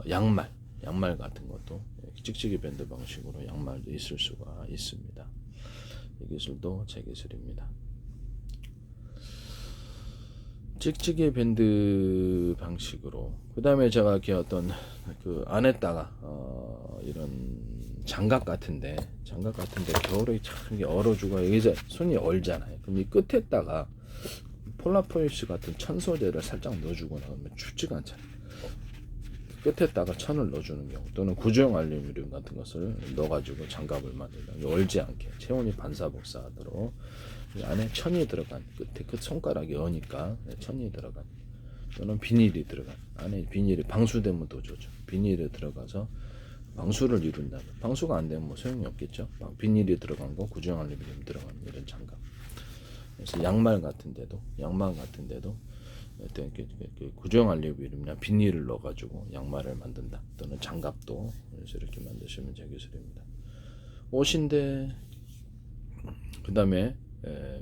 양말 같은 것도 찍찍이 밴드 방식으로 양말도 있을 수가 있습니다. 이 기술도 제 기술입니다. 찍찍이 밴드 방식으로 그다음에 제가 이렇게 어떤 그 안에다가 이런 장갑 같은데 겨울에 참 이게 얼어주고 여기서 손이 얼잖아요. 그럼 이 끝에다가 폴라포이스 같은 천 소재를 살짝 넣어주거나 하면 춥지가 않잖아요. 끝에다가 천을 넣어주는 경우 또는 구조형 알루미늄 같은 것을 넣어가지고 장갑을 만든다. 얼지 않게 체온이 반사복사하도록 안에 천이 들어간 끝에 그 손가락이 어니까 천이 들어간 또는 비닐이 들어간 안에 비닐이 방수되면 더 좋죠. 비닐이 들어가서 방수를 이룬다면 방수가 안 되면 뭐 소용이 없겠죠. 비닐이 들어간 거 구조형 알루미늄 들어간 이런 장갑. 그래서 양말 같은 데도 어떤 구조형 알루미늄이나 비닐을 넣어가지고 양말을 만든다 또는 장갑도 그래서 이렇게 만드시면 제 기술입니다. 옷인데 그다음에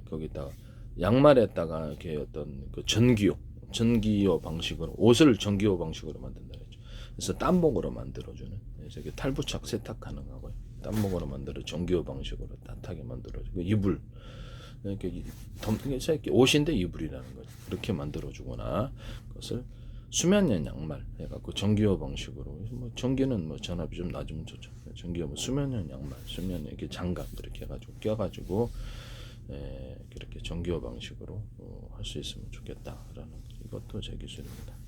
거기다가 양말에다가 이렇게 어떤 그 전기요 방식으로 옷을 전기요 방식으로 만든다 그랬죠. 그래서 땀목으로 만들어주는 그래서 이게 탈부착 세탁 가능하고요. 땀목으로 만들어 전기요 방식으로 따뜻하게 만들어주고 이불 이렇게 옷인데 이불이라는 거죠. 그렇게 만들어주거나 그것을 수면용 양말 해갖고 전기요 방식으로 뭐 전기는 뭐 전압이 좀 낮으면 좋죠. 전기요 뭐 수면용 양말, 수면용 이렇게 장갑 이렇게 해가지고 껴가지고 그렇게 전기요 방식으로 할 수 있으면 좋겠다라는 이것도 제 기술입니다.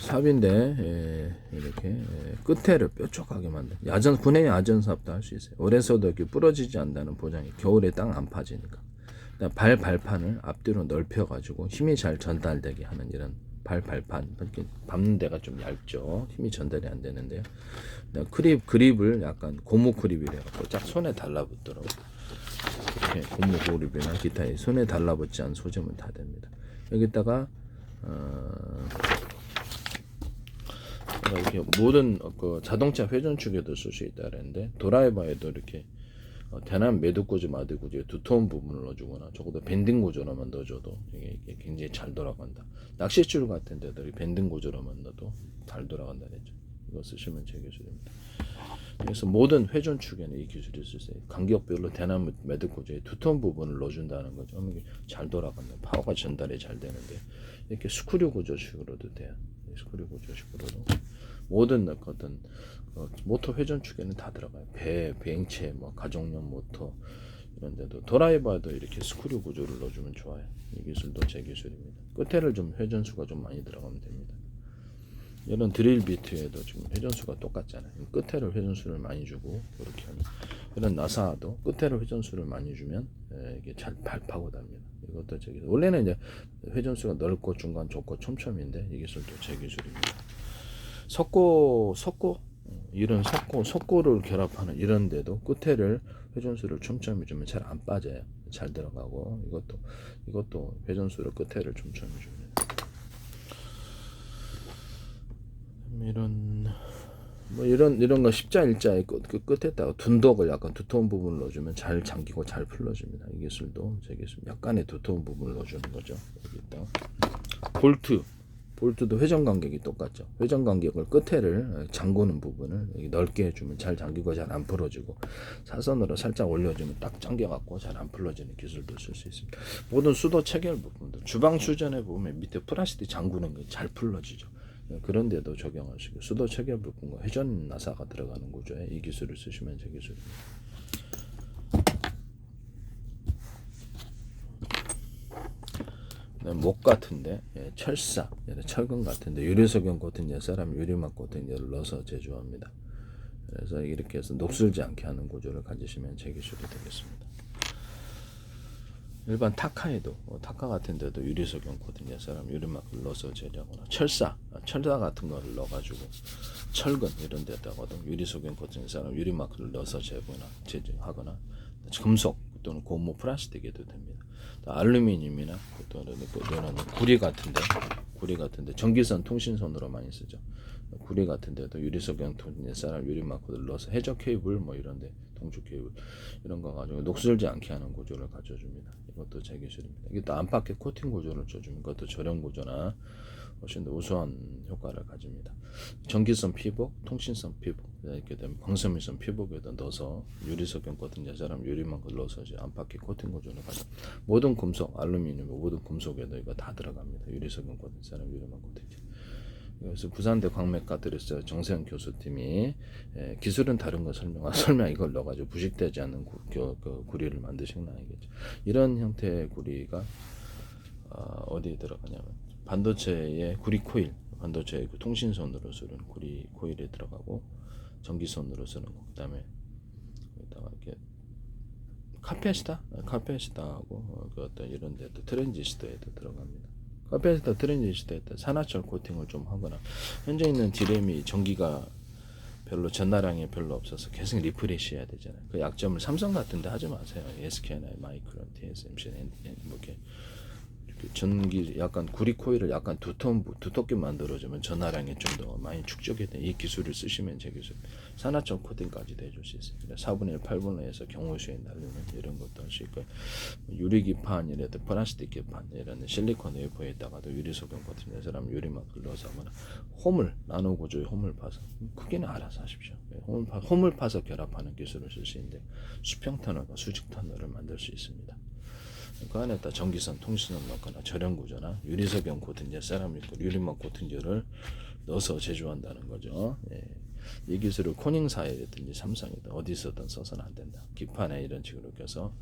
삽인데 이렇게 끝에를 뾰족하게 만든 군의 야전삽도 할 수 있어요. 오래서도 이렇게 부러지지 않는다는 보장이 겨울에 땅 안 파지니까. 발판을 앞뒤로 넓혀가지고 힘이 잘 전달되게 하는 이런 발판 이렇게 밟는 데가 좀 얇죠. 힘이 전달이 안 되는데요. 그립을 약간 고무 그립이라 갖고 딱 손에 달라붙도록 이렇게 고무 그립이나 기타 손에 달라붙지 않은 소재면 다 됩니다. 여기다가 이렇게 모든 그 자동차 회전축에도 쓸 수 있다 그랬는데 드라이버에도 이렇게 대남 매듭 구조, 마듭 구조에 두터운 부분을 넣어주거나 적어도 밴딩 구조로만 넣어줘도 이게 굉장히 잘 돌아간다. 낚싯줄 같은 데들이 밴딩 구조로만 넣어도 잘 돌아간다 했죠. 이거 쓰시면 제 기술입니다. 그래서 모든 회전축에는 이 기술이 있어요. 간격별로 대나무 매듭 구조에 두터운 부분을 넣어준다는 거죠. 이게 잘 돌아간다. 파워가 전달이 잘 되는데 이렇게 스크류 구조식으로도 돼요. 스크류 구조식으로도 모든 어떤 모터 회전축에는 다 들어가요. 비행체, 뭐 가정용 모터 이런 데도 드라이버도 이렇게 스크류 구조를 넣어주면 좋아요. 이 기술도 제 기술입니다. 끝에를 좀 회전수가 좀 많이 들어가면 됩니다. 이런 드릴 비트에도 지금 회전수가 똑같잖아요. 끝에를 회전수를 많이 주고 이렇게 하면 이런 나사도 끝에를 회전수를 많이 주면 이게 잘 파고답니다. 이것도 제 기술. 원래는 이제 회전수가 넓고 중간 좁고 촘촘인데 이 기술도 제 기술입니다. 이런 석고를 결합하는 이런 데도 끝에를 회전수를 촘촘히 주면 잘 안 빠져요. 잘 들어가고 이것도 회전수를 끝에를 촘촘히 줍니다. 이런 거 십자일자의 끝에다가 둔덕을 약간 두터운 부분을 넣어주면 잘 잠기고 잘 풀러집니다. 이 기술도 제 기술. 약간의 두터운 부분을 넣어주는 거죠. 여기다 볼트도 회전 간격이 똑같죠. 회전 간격을 끝에를 잠그는 부분을 넓게 해주면 잘 잠기고 잘 안 풀어지고 사선으로 살짝 올려주면 딱 잠겨갖고 잘 안 풀어지는 기술도 쓸 수 있습니다. 모든 수도 체결 부분도 주방 수전에 보면 밑에 플라스틱 잠그는 게 잘 풀어지죠. 그런 데도 적용할 수 있고 수도 체결 부분과 회전 나사가 들어가는 구조에 이 기술을 쓰시면 제 기술입니다. 목 같은데 철사, 철근 같은데 유리석영 코팅제, 사람 유리막 코팅제를 넣어서 제조합니다. 그래서 이렇게 해서 녹슬지 않게 하는 구조를 가지시면 제 기술이 되겠습니다. 일반 타카 같은 데도 유리석영 코팅제, 사람 유리막을 넣어서 제조하거나 철사 같은 거를 넣어가지고 철근 이런 데다가도 유리석영 코팅제, 사람 유리막을 넣어서 제조하거나 금속 또는 고무 플라스틱에도 됩니다. 알루미늄이나 또는 구리 같은데 전기선 통신선으로 많이 쓰죠. 구리 같은데도 유리석영 토지에 사람 유리막을 넣어서 해적 케이블 뭐 이런데 동축 케이블 이런 거 가지고 녹슬지 않게 하는 구조를 가져줍니다. 이것도 제 기술입니다. 이게 또 안팎의 코팅 구조를 줘주면 그것도 저렴 구조나 훨씬 더 우수한 효과를 가집니다. 전기선 피복, 통신선 피복 이렇게 되면 광섬유선 피복에다 넣어서 유리석영 코팅제, 사람 유리막을 넣어서 이제 안팎의 코팅 구조를 가져. 모든 금속, 알루미늄 모든 금속에도 이거 다 들어갑니다. 유리석영 코팅제, 사람 유리막 코팅제. 그래서 부산대 광맥과 들었어요. 정세영 교수팀이 기술은 다른 거 설명 이걸 넣어가지고 부식되지 않는 구리를 만드신 나이겠죠. 이런 형태의 구리가 어디에 들어가냐면 반도체의 구리 코일, 반도체의 통신선으로 쓰는 구리 코일에 들어가고 전기선으로 쓰는 거. 그다음에 여기다가 이렇게 카페시타하고 그 어떤 이런 데도 트랜지스터에도 들어갑니다. 카페시타 트랜지스터에다 산화철 코팅을 좀 하거나 현재 있는 디램이 전기가 별로 전나량이 별로 없어서 계속 리프레시 해야 되잖아요. 그 약점을 삼성 같은데 하지 마세요. SK나 마이크론, TSMC, 뭐 이렇게 전기 약간 구리 코일을 약간 두텁게 만들어주면 전하량이 좀 더 많이 축적이 돼. 이 기술을 쓰시면 제 기술 산화철 코팅까지도 해줄 수 있어요. 그러니까 4분의 1, 8분의 1에서 경우수에 날리는 이런 것도 할 수 있고 유리기판이라도 플라스틱 기판 이런 실리콘 웨이퍼에다가도 유리석영 같은 사람 유리막을 넣어서 하거나 홈을 나노 구조의 홈을 파서 크기는 알아서 하십시오. 홈을 파서 결합하는 기술을 쓸 수 있는데 수평 터널과 수직 터널을 만들 수 있습니다. 그 안에다 전기선, 통신선 넣거나 저렴 구조나 유리석영 코팅제, 세라믹, 유리막 코팅제를 넣어서 제조한다는 거죠. 예. 이 기술을 코닝사에든지 삼성이든 어디서든 써서는 안 된다. 기판에 이런 식으로 껴서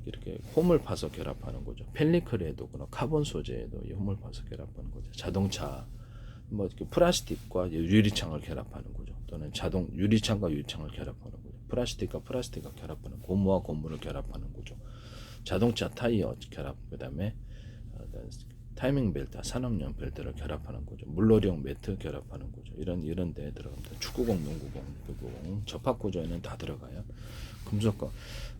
이렇게 홈을 파서 결합하는 거죠. 펠리클에도 그렇고 카본 소재에도 이 홈을 파서 결합하는 거죠. 자동차 뭐 이렇게 플라스틱과 유리창을 결합하는 거죠. 또는 유리창과 유리창을 결합하는 거죠. 플라스틱과 플라스틱과 결합하는 고무와 고무를 결합하는 거죠. 자동차 타이어 결합, 그다음에 타이밍 벨트, 산업용 벨트를 결합하는 거죠. 물놀이용 매트 결합하는 거죠. 이런 데에 들어갑니다. 축구공, 농구공, 접합 구조에는 다 들어가요. 금속과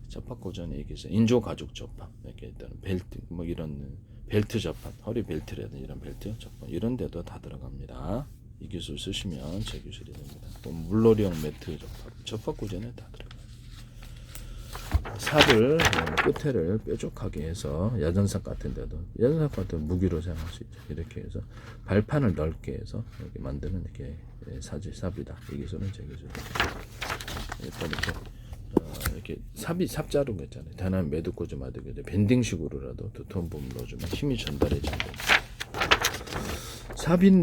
접합 구조는 여기서 인조 가죽 접합, 이렇게 일단 벨트, 뭐 이런 벨트 접합, 허리 벨트라든지 이런 벨트 접합 이런 데도 다 들어갑니다. 이 기술 쓰시면 제 기술이 됩니다. 또 물놀이용 매트 접합 구조는 다 들어가요. 삽을 끝에를 뾰족하게 해서 야전삽 같은 데도 야전삽 같은 무기로 사용할 수 있죠. 이렇게 해서 발판을 넓게 해서 이렇게 만드는 이렇게 삽이다. 이 기술은 제 기술입니다. 이렇게 삽자루가 있잖아요. 단한 매듭꽂이 마디고 밴딩식으로라도 두터운 부분 넣어주면 힘이 전달이 잘 됩니다.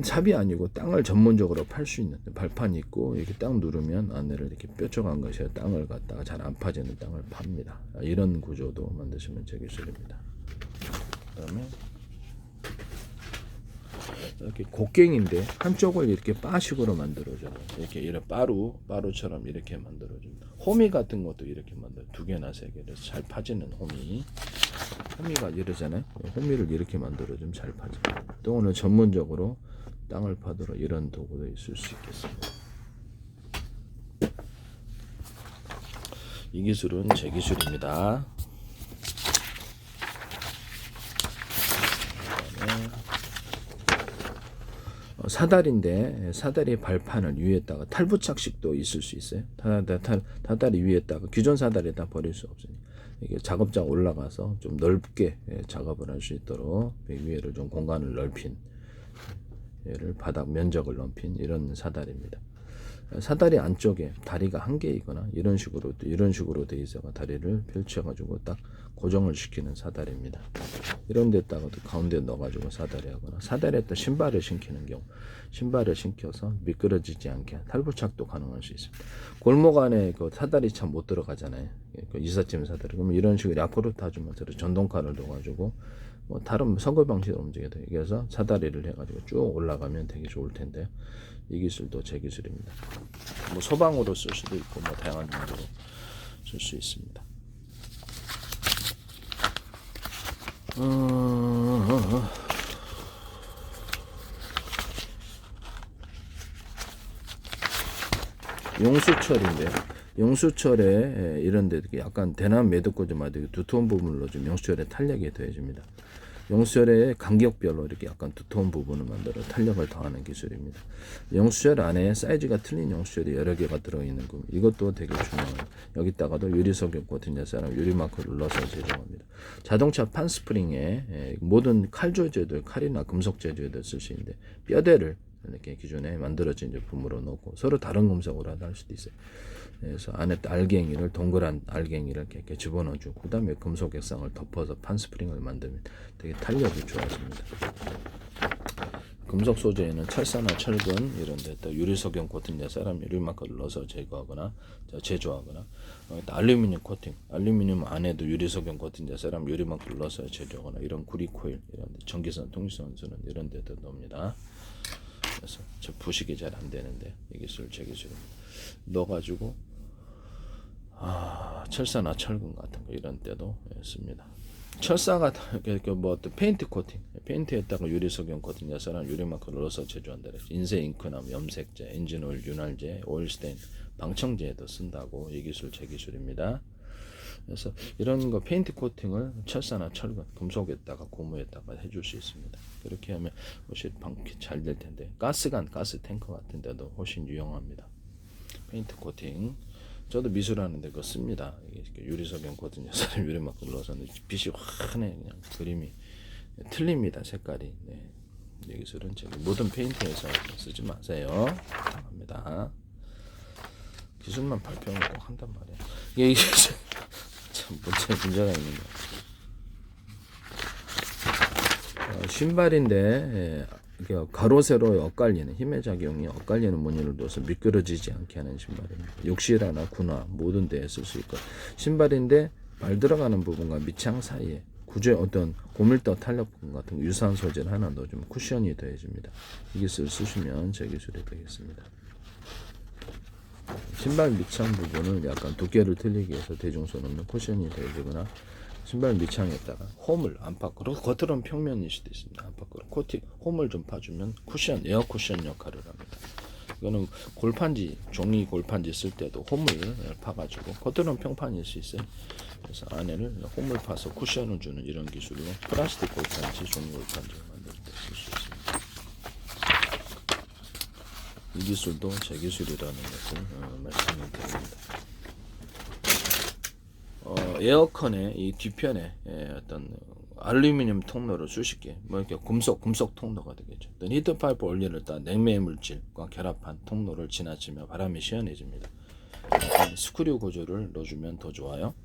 삽이 아니고 땅을 전문적으로 팔 수 있는 발판이 있고 이렇게 딱 누르면 안에를 이렇게 뾰족한 것이 땅을 갖다가 잘 안 파지는 땅을 팝니다. 이런 구조도 만드시면 제 기술입니다. 그다음에 이렇게 곡괭인데 한쪽을 이렇게 바식으로 만들어줘요. 이렇게 이런 바루처럼 이렇게 만들어줍니다. 호미 같은 것도 이렇게 만들어 두 개나 세 개를 잘 파지는 호미가 이러잖아요. 호미를 이렇게 만들어주면 잘 파져. 또 오늘 전문적으로 땅을 파도록 이런 도구도 있을 수 있겠습니다. 이 기술은 제 기술입니다. 사다리인데 사다리 발판을 위에다가 탈부착식도 있을 수 있어요. 사다리 위에다가 기존 사다리에다 버릴 수 없으니 이게 작업자 올라가서 좀 넓게 작업을 할 수 있도록 위에를 좀 공간을 넓힌 얘를 바닥 면적을 넓힌 이런 사다리입니다. 사다리 안쪽에 다리가 한 개이거나 이런 식으로 돼 있어가 다리를 펼쳐가지고 딱 고정을 시키는 사다리입니다. 이런 데다가도 가운데 넣어가지고 사다리 하거나 사다리에다 신발을 신기는 경우 신발을 신겨서 미끄러지지 않게 탈부착도 가능할 수 있습니다. 골목 안에 그 사다리 참 못 들어가잖아요. 그 이삿짐 사다리. 그러면 이런 식으로 앞으로 타주면서 전동카를 넣어가지고 뭐 다른 선거 방식으로 움직여야 돼요. 그래서 사다리를 해가지고 쭉 올라가면 되게 좋을 텐데 이 기술도 제 기술입니다. 뭐 소방으로 쓸 수도 있고 뭐 다양한 용도로 쓸 수 있습니다. 용수철인데 용수철에 이런데 약간 대나무 매듭꽂이마다 두터운 부분을 넣어주면 용수철에 탄력이 더해집니다. 용수철의 간격별로 이렇게 약간 두터운 부분을 만들어 탄력을 더하는 기술입니다. 용수철 안에 사이즈가 틀린 용수철이 여러 개가 들어있는 거 이것도 되게 중요해요. 여기다가도 유리석유 코팅 사람 유리마크를 넣어서 제조합니다. 자동차 판 스프링에 모든 칼 조제도 칼이나 금속 제조에도 쓸 수 있는데 뼈대를 이렇게 기존에 만들어진 제품으로 넣고 서로 다른 금속으로 할 수도 있어요. 그래서 안에 알갱이를 동그란 알갱이를 이렇게 집어넣어주고 그 다음에 금속 액상을 덮어서 판 스프링을 만들면 되게 탄력이 좋아집니다. 금속 소재에는 철사나 철근 이런 데다 유리석영 코팅 사람 유리마크를 넣어서 제거하거나 제조하거나 알루미늄 코팅 알루미늄 안에도 유리석영 코팅 사람 유리마크를 넣어서 제조하거나 이런 구리 코일 이런 데 전기선 통신선수는 이런 데도 넣습니다. 그래서 저 부식이 잘 안 되는데 이 기술 제 기술입니다. 넣어가지고 철사나 철근 같은 거 이런 때도 씁니다. 철사가 뭐 페인트 코팅 페인트에다가 유리석영 코팅 사람 유리마크를 넣어서 제조한다. 인쇄 잉크나 염색제, 엔진오일, 윤활제, 오일스테인, 방청제에도 쓴다고 이 기술 제 기술입니다. 그래서 이런 거 페인트 코팅을 철사나 철근, 금속에다가 고무에다가 해줄 수 있습니다. 그렇게 하면 훨씬 잘 될 텐데 가스관, 가스 탱커 같은 데도 훨씬 유용합니다. 페인트 코팅 저도 미술하는데 그거 씁니다. 이게 유리석영 코팅 사람 유리마크 넣어서 빛이 환해 그냥 그림이 틀립니다. 색깔이. 네. 이 기술은 제가 모든 페인트에서 쓰지 마세요. 부탁합니다. 기술만 발표는 꼭 한단 말이에요. 이게 참 문제가 있는 거. 신발인데 가로 세로 엇갈리는 힘의 작용이 엇갈리는 무늬를 둬서 미끄러지지 않게 하는 신발입니다. 욕실이나 군화 모든 데에 쓸 수 있고 신발인데 발 들어가는 부분과 밑창 사이에 구조에 어떤 고밀도 탄력 부분 같은 유사한 소재를 하나 넣어주면 쿠션이 더해집니다. 이 기술 쓰시면 제 기술이 되겠습니다. 신발 밑창 부분을 약간 두께를 틀리기 위해서 대중선 없는 쿠션이 더해지거나 신발 밑창에다가 홈을 안팎으로 겉으로는 평면일 수도 있습니다. 안팎으로 코팅 홈을 좀 파주면 쿠션 에어 쿠션 역할을 합니다. 이거는 골판지 종이 골판지 쓸 때도 홈을 파가지고 겉으로는 평판일 수 있어요. 그래서 안에를 홈을 파서 쿠션을 주는 이런 기술로 플라스틱 골판지 종이 골판지를 만들 때 쓸 수 있습니다. 이 기술도 제 기술이라는 것을 말씀을 드립니다. 에어컨의 이 뒤편에 어떤 알루미늄 통로를 수십 개, 뭐 이렇게 금속 통로가 되겠죠. 어떤 히트파이프 원리를 따 냉매 물질과 결합한 통로를 지나치며 바람이 시원해집니다. 스크류 구조를 넣어주면 더 좋아요.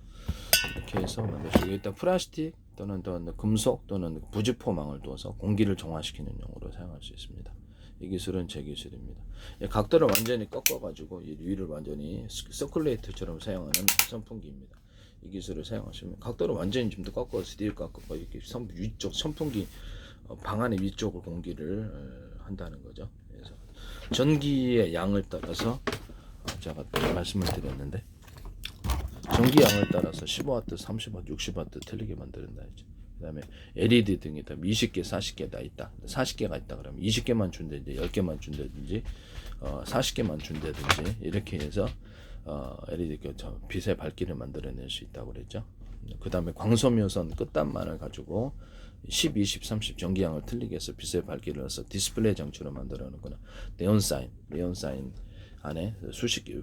이렇게 해서 만드시고, 일단 플라스틱 또는 금속 또는 부직포망을 둬서 공기를 정화시키는 용으로 사용할 수 있습니다. 이 기술은 제 기술입니다. 각도를 완전히 꺾어가지고 이 위를 완전히 서큘레이터처럼 사용하는 선풍기입니다. 이 기술을 사용하시면 각도를 완전히 좀 더 꺾어서 뒤를 꺾고 이렇게 위쪽 선풍기 방 안의 위쪽을 공기를 한다는 거죠. 그래서 전기의 양을 따라서 제가 말씀을 드렸는데, 전기 양을 따라서 15W, 30W, 60W 틀리게 만드는다 했죠. 그 다음에 LED 등이 다 20개, 40개 다 있다. 40개가 있다 그러면 20개만 준다든지 10개만 준다든지 40개만 준다든지 이렇게 해서 LED 빛의 밝기를 만들어낼 수 있다고 그랬죠. 그 다음에 광섬유선 끝단만을 가지고 10, 20, 30 전기양을 틀리게 해서 빛의 밝기를 넣어서 디스플레이 장치로 만들어 놓거나 네온사인 안에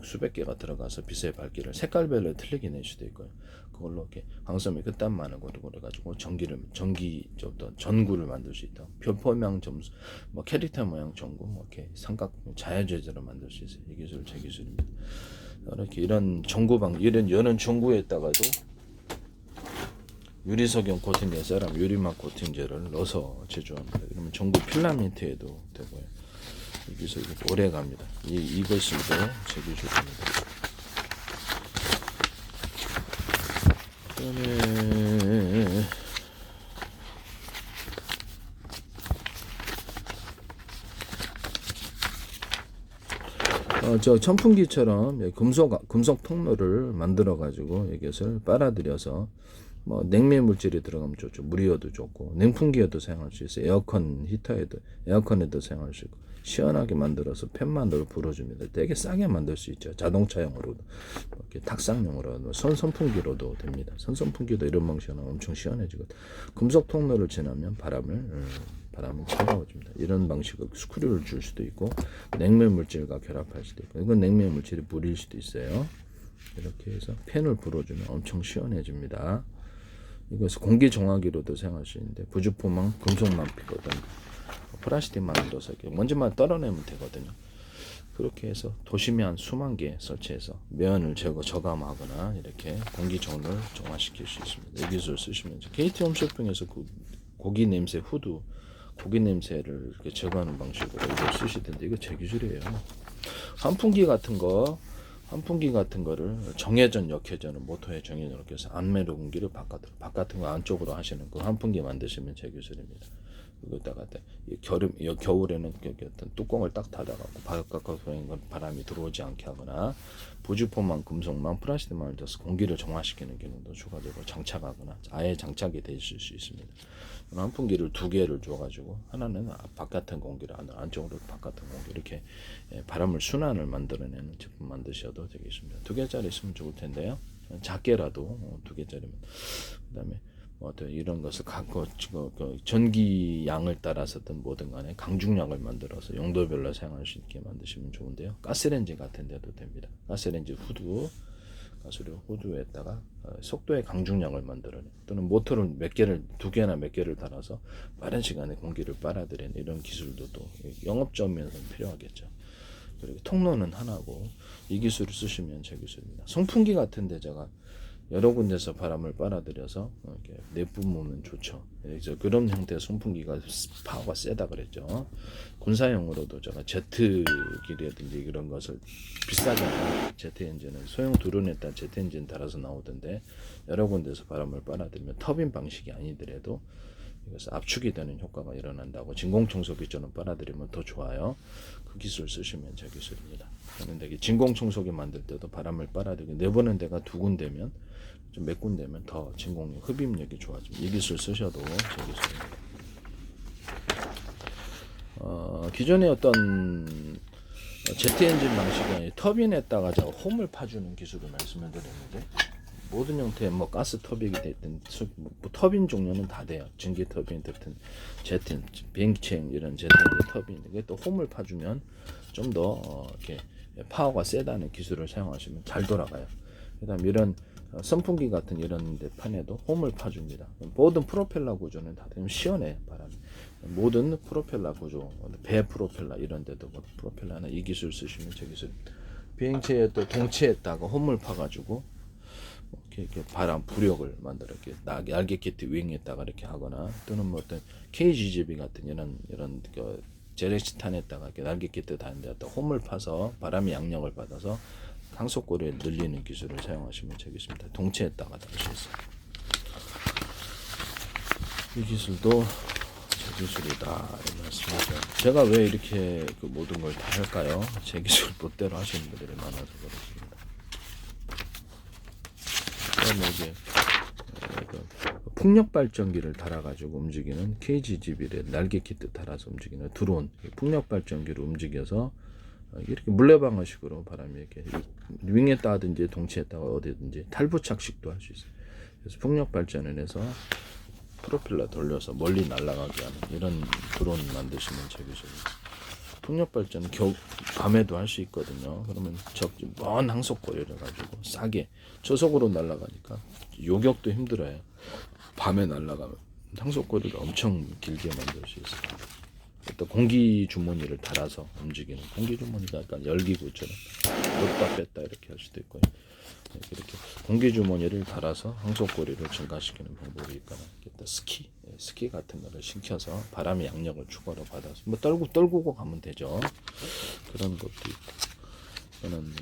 수백 개가 들어가서 빛의 밝기를 색깔별로 틀리게 낼 수도 있고요. 그걸로 이렇게 광섬유 끝단만을 그래가지고 전구를 만들 수 있다. 별표명 점수, 뭐 캐릭터 모양 전구, 뭐 이렇게 삼각 자연재질로 만들 수 있어요. 이 기술 제 기술입니다. 이렇게 이런 전구방, 이런 전구에다가도 유리석용 코팅제, 세럼, 유리막 코팅제를 넣어서 제조합니다. 그러면 전구 필라멘트에도 되고요. 이 기술이 오래 갑니다. 이것도 제 기술입니다. 그다음에 저 선풍기처럼 금속 통로를 만들어 가지고 이것을 빨아들여서 뭐 냉매 물질이 들어가면 좋죠. 물이어도 좋고 냉풍기에도 사용할 수 있어요. 에어컨에도 사용할 수 있고, 시원하게 만들어서 팬만으로 불어줍니다. 되게 싸게 만들 수 있죠. 자동차용으로도 이렇게 탁상용으로 선풍기로도 됩니다. 선풍기도 이런 방식으로 엄청 시원해지거든. 금속 통로를 지나면 바람을 차가워집니다. 이런 방식으로 스크류를 줄 수도 있고 냉매 물질과 결합할 수도 있고, 이건 냉매 물질이 물일 수도 있어요. 이렇게 해서 팬을 불어주면 엄청 시원해집니다. 이것을 공기 정화기로도 사용할 수 있는데, 부직포망 금속만 피거든. 플라스틱만 넣어서 먼지만 떨어내면 되거든요. 그렇게 해서 도심에 한 수만 개 설치해서 매연을 저감하거나 이렇게 공기 정을 정화시킬 수 있습니다. 이 기술 쓰시면 KT 홈쇼핑에서 고기 냄새를 이렇게 제거하는 방식으로 이걸 쓰시던데, 이거 제 기술이에요. 환풍기 같은 거를 정회전, 역회전을 모터에 정회전 이렇게 해서 안매로 공기를 바깥으로 안쪽으로 하시는 그 환풍기 만드시면 제 기술입니다. 그거다가 겨울에는 어떤 뚜껑을 딱 닫아갖고 바깥으로 바람이 들어오지 않게 하거나, 부직포망, 금속망, 플라스틱망을 넣어서 공기를 정화시키는 기능도 추가적으로 장착하거나 아예 장착이 되실 수 있습니다. 환풍기를 두 개를 줘가지고, 하나는 바깥은 공기를 안쪽으로 바깥은 공기, 이렇게 바람을 순환을 만들어내는 제품 만드셔도 되겠습니다. 두 개짜리 있으면 좋을 텐데요. 작게라도 두 개짜리면. 그다음에 이런 것을 갖고 전기 양을 따라서든 뭐든 간에 강중량을 만들어서 용도별로 사용할 수 있게 만드시면 좋은데요. 가스레인지 같은 데도 됩니다. 가스레인지 후드에다가 속도의 강중량을 만들어내, 또는 모터를 두 개나 몇 개를 달아서 빠른 시간에 공기를 빨아들이는 이런 기술도 또 영업점에서는 필요하겠죠. 그리고 통로는 하나고, 이 기술을 쓰시면 제 기술입니다. 송풍기 같은 데 제가 여러 군데서 바람을 빨아들여서 이렇게 내뿜으면 좋죠. 그래서 그런 형태의 송풍기가 파워가 세다 그랬죠. 군사용으로도 제가 제트기라든지 이런 것을, 비싸잖아요. 제트 엔진은 소형 드론에다 제트 엔진 달아서 나오던데, 여러 군데서 바람을 빨아들이면 터빈 방식이 아니더라도 이것을 압축이 되는 효과가 일어난다고, 진공청소기처럼 빨아들이면 더 좋아요. 그 기술 쓰시면 제 기술입니다. 그런데 진공청소기 만들 때도 바람을 빨아들이고 내보낸 데가 두 군데면, 좀 몇 군데면 더 진공력, 흡입력이 좋아집니다. 이 기술 쓰셔도 제 기술입니다. 기존의 어떤 제트 엔진 방식은 터빈에다가 홈을 파주는 기술을 말씀을 드렸는데, 모든 형태의 가스 터빈이 됐든 터빈 종류는 다 돼요. 전기 터빈 됐든 제트, 비행기체형 이런 제트 엔진 터빈, 이게 또 홈을 파주면 좀 더 이렇게 파워가 세다는 기술을 사용하시면 잘 돌아가요. 그다음 이런 선풍기 같은 이런 데 판에도 홈을 파줍니다. 모든 프로펠러 구조는 다 좀 시원해요. 바람이. 모든 프로펠러 구조, 배 프로펠러 이런 데도 프로펠러 하나 이 기술 쓰시면 저 기술. 비행체에 또 동체에다가 홈을 파가지고 이렇게 바람 부력을 만들어 이렇게 날개 키트 윙에다가 이렇게 하거나 또는 뭐 어떤 KGGB 같은 이런 그 제레시탄에다가 이렇게 날개 키트 다는 데다 홈을 파서 바람의 양력을 받아서 항속고리를 늘리는 기술을 사용하시면 되겠습니다. 동체에다가 할 수 있어요. 이 기술도 제 기술이다 이런 말씀이죠. 제가 왜 이렇게 그 모든 걸 다 할까요? 제 기술 멋대로 하시는 분들이 많아서 그렇습니다. 그다음에 이제 풍력 발전기를 달아가지고 움직이는 KGGB를 날개 키트 달아서 움직이는 드론 풍력 발전기를 움직여서 이렇게 물레방아식으로 바람이 이렇게 윙에 따든지 동체에 따가 어디든지 탈부착식도 할 수 있어요. 그래서 풍력 발전을 해서 프로펠러 돌려서 멀리 날아가게 하는 이런 드론 만드시면 되겠습니다. 풍력 발전은 밤에도 할 수 있거든요. 그러면 먼 항속거리를 가지고 싸게 저속으로 날아가니까 요격도 힘들어요. 밤에 날아가면 항속거리를 엄청 길게 만들 수 있어요. 또 공기 주머니를 달아서 움직이는 공기 주머니가 약간 열기구처럼 넣다 뺐다 이렇게 할 수도 있고요. 이렇게 공기 주머니를 달아서 항속거리를 증가시키는 방법이 있거나 스키 같은 거를 신켜서 바람의 양력을 추가로 받아서 뭐 떨구고 가면 되죠. 그런 것도 있고 저는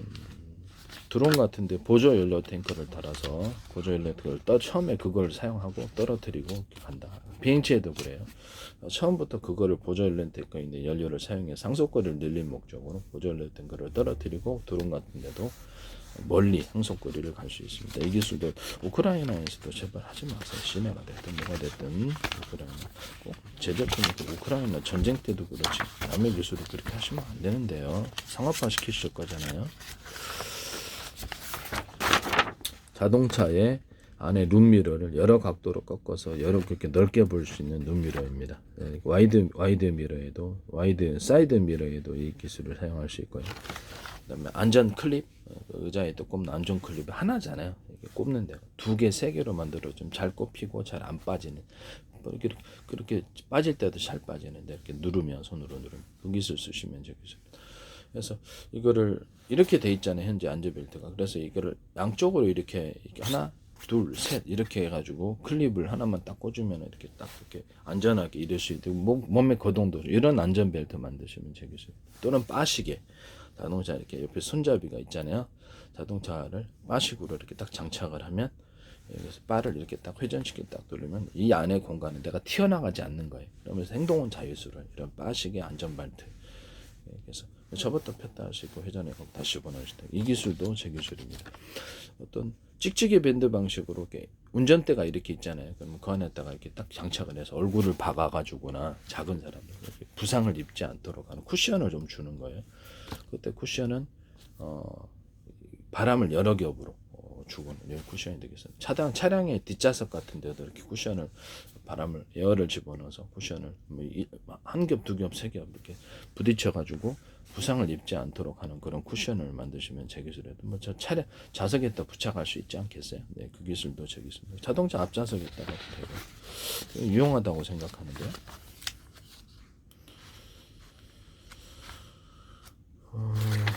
드론 같은데 보조 연료 탱크를 달아서 보조 연료 탱크를 처음에 그걸 사용하고 떨어뜨리고 간다. 비행체에도 그래요. 처음부터 그거를 보조 연료 탱크인데 연료를 사용해서 항속거리를 늘린 목적으로 보조 연료 탱크를 떨어뜨리고 드론 같은데도 멀리 항속거리를 갈 수 있습니다. 이 기술도 우크라이나에서도 제발 하지 마세요. 시내가 됐든 뭐가 됐든 우크라이나 꼭 제제품이 우크라이나 전쟁 때도 그렇지 남의 기술을 그렇게 하시면 안 되는데요. 상업화 시키실 거잖아요. 자동차의 안에 룸미러를 여러 각도로 꺾어서 그렇게 넓게 볼 수 있는 룸미러입니다. 와이드 미러에도 사이드 미러에도 이 기술을 사용할 수 있고요. 그다음에 안전 클립 의자에 또 꼽는 안전 클립이 하나잖아요. 이렇게 꼽는 데가 2개, 3개로 만들어 좀 잘 꼽히고 잘 안 빠지는 그렇게 빠질 때도 잘 빠지는데 이렇게 누르면 손으로 누르면 그 기술 쓰시면 되겠습니다. 그래서 이거를 이렇게 돼 있잖아요. 현재 안전벨트가. 그래서 이거를 양쪽으로 이렇게 하나, 둘, 셋 이렇게 해가지고 클립을 하나만 딱 꽂으면 이렇게 딱 이렇게 안전하게 이럴 수 있고 몸에 거동도 이런 안전벨트 만드시면 되겠어요. 또는 빠시게 자동차 이렇게 옆에 손잡이가 있잖아요. 자동차를 빠식으로 이렇게 딱 장착을 하면 여기서 바를 이렇게 딱 회전시켜 딱 돌리면 이 안에 공간에 내가 튀어나가지 않는 거예요. 그러면서 행동은 자유스러운 이런 빠식의 안전벨트. 그래서 접었다 폈다 할 수 있고 회전해 가고 다시 집어넣을 수 있다. 이 기술도 제 기술입니다. 어떤 찍찍이 밴드 방식으로 이렇게 운전대가 이렇게 있잖아요. 그러면 그 안에다가 이렇게 딱 장착을 해서 얼굴을 박아가지고나 작은 사람들 이렇게 부상을 입지 않도록 하는 쿠션을 좀 주는 거예요. 그때 쿠션은 바람을 여러 겹으로 주고는 이런 쿠션이 되겠습니다. 차량의 뒷좌석 같은 데도 이렇게 쿠션을 바람을 에어를 집어넣어서 쿠션을 한 겹, 2겹, 3겹 이렇게 부딪혀 가지고 부상을 입지 않도록 하는 그런 쿠션을 만드시면 제 기술에도 뭐 저 차량 좌석에다 부착할 수 있지 않겠어요? 네, 그 기술도 제 기술입니다. 자동차 앞좌석에다가도 되고 유용하다고 생각하는데요.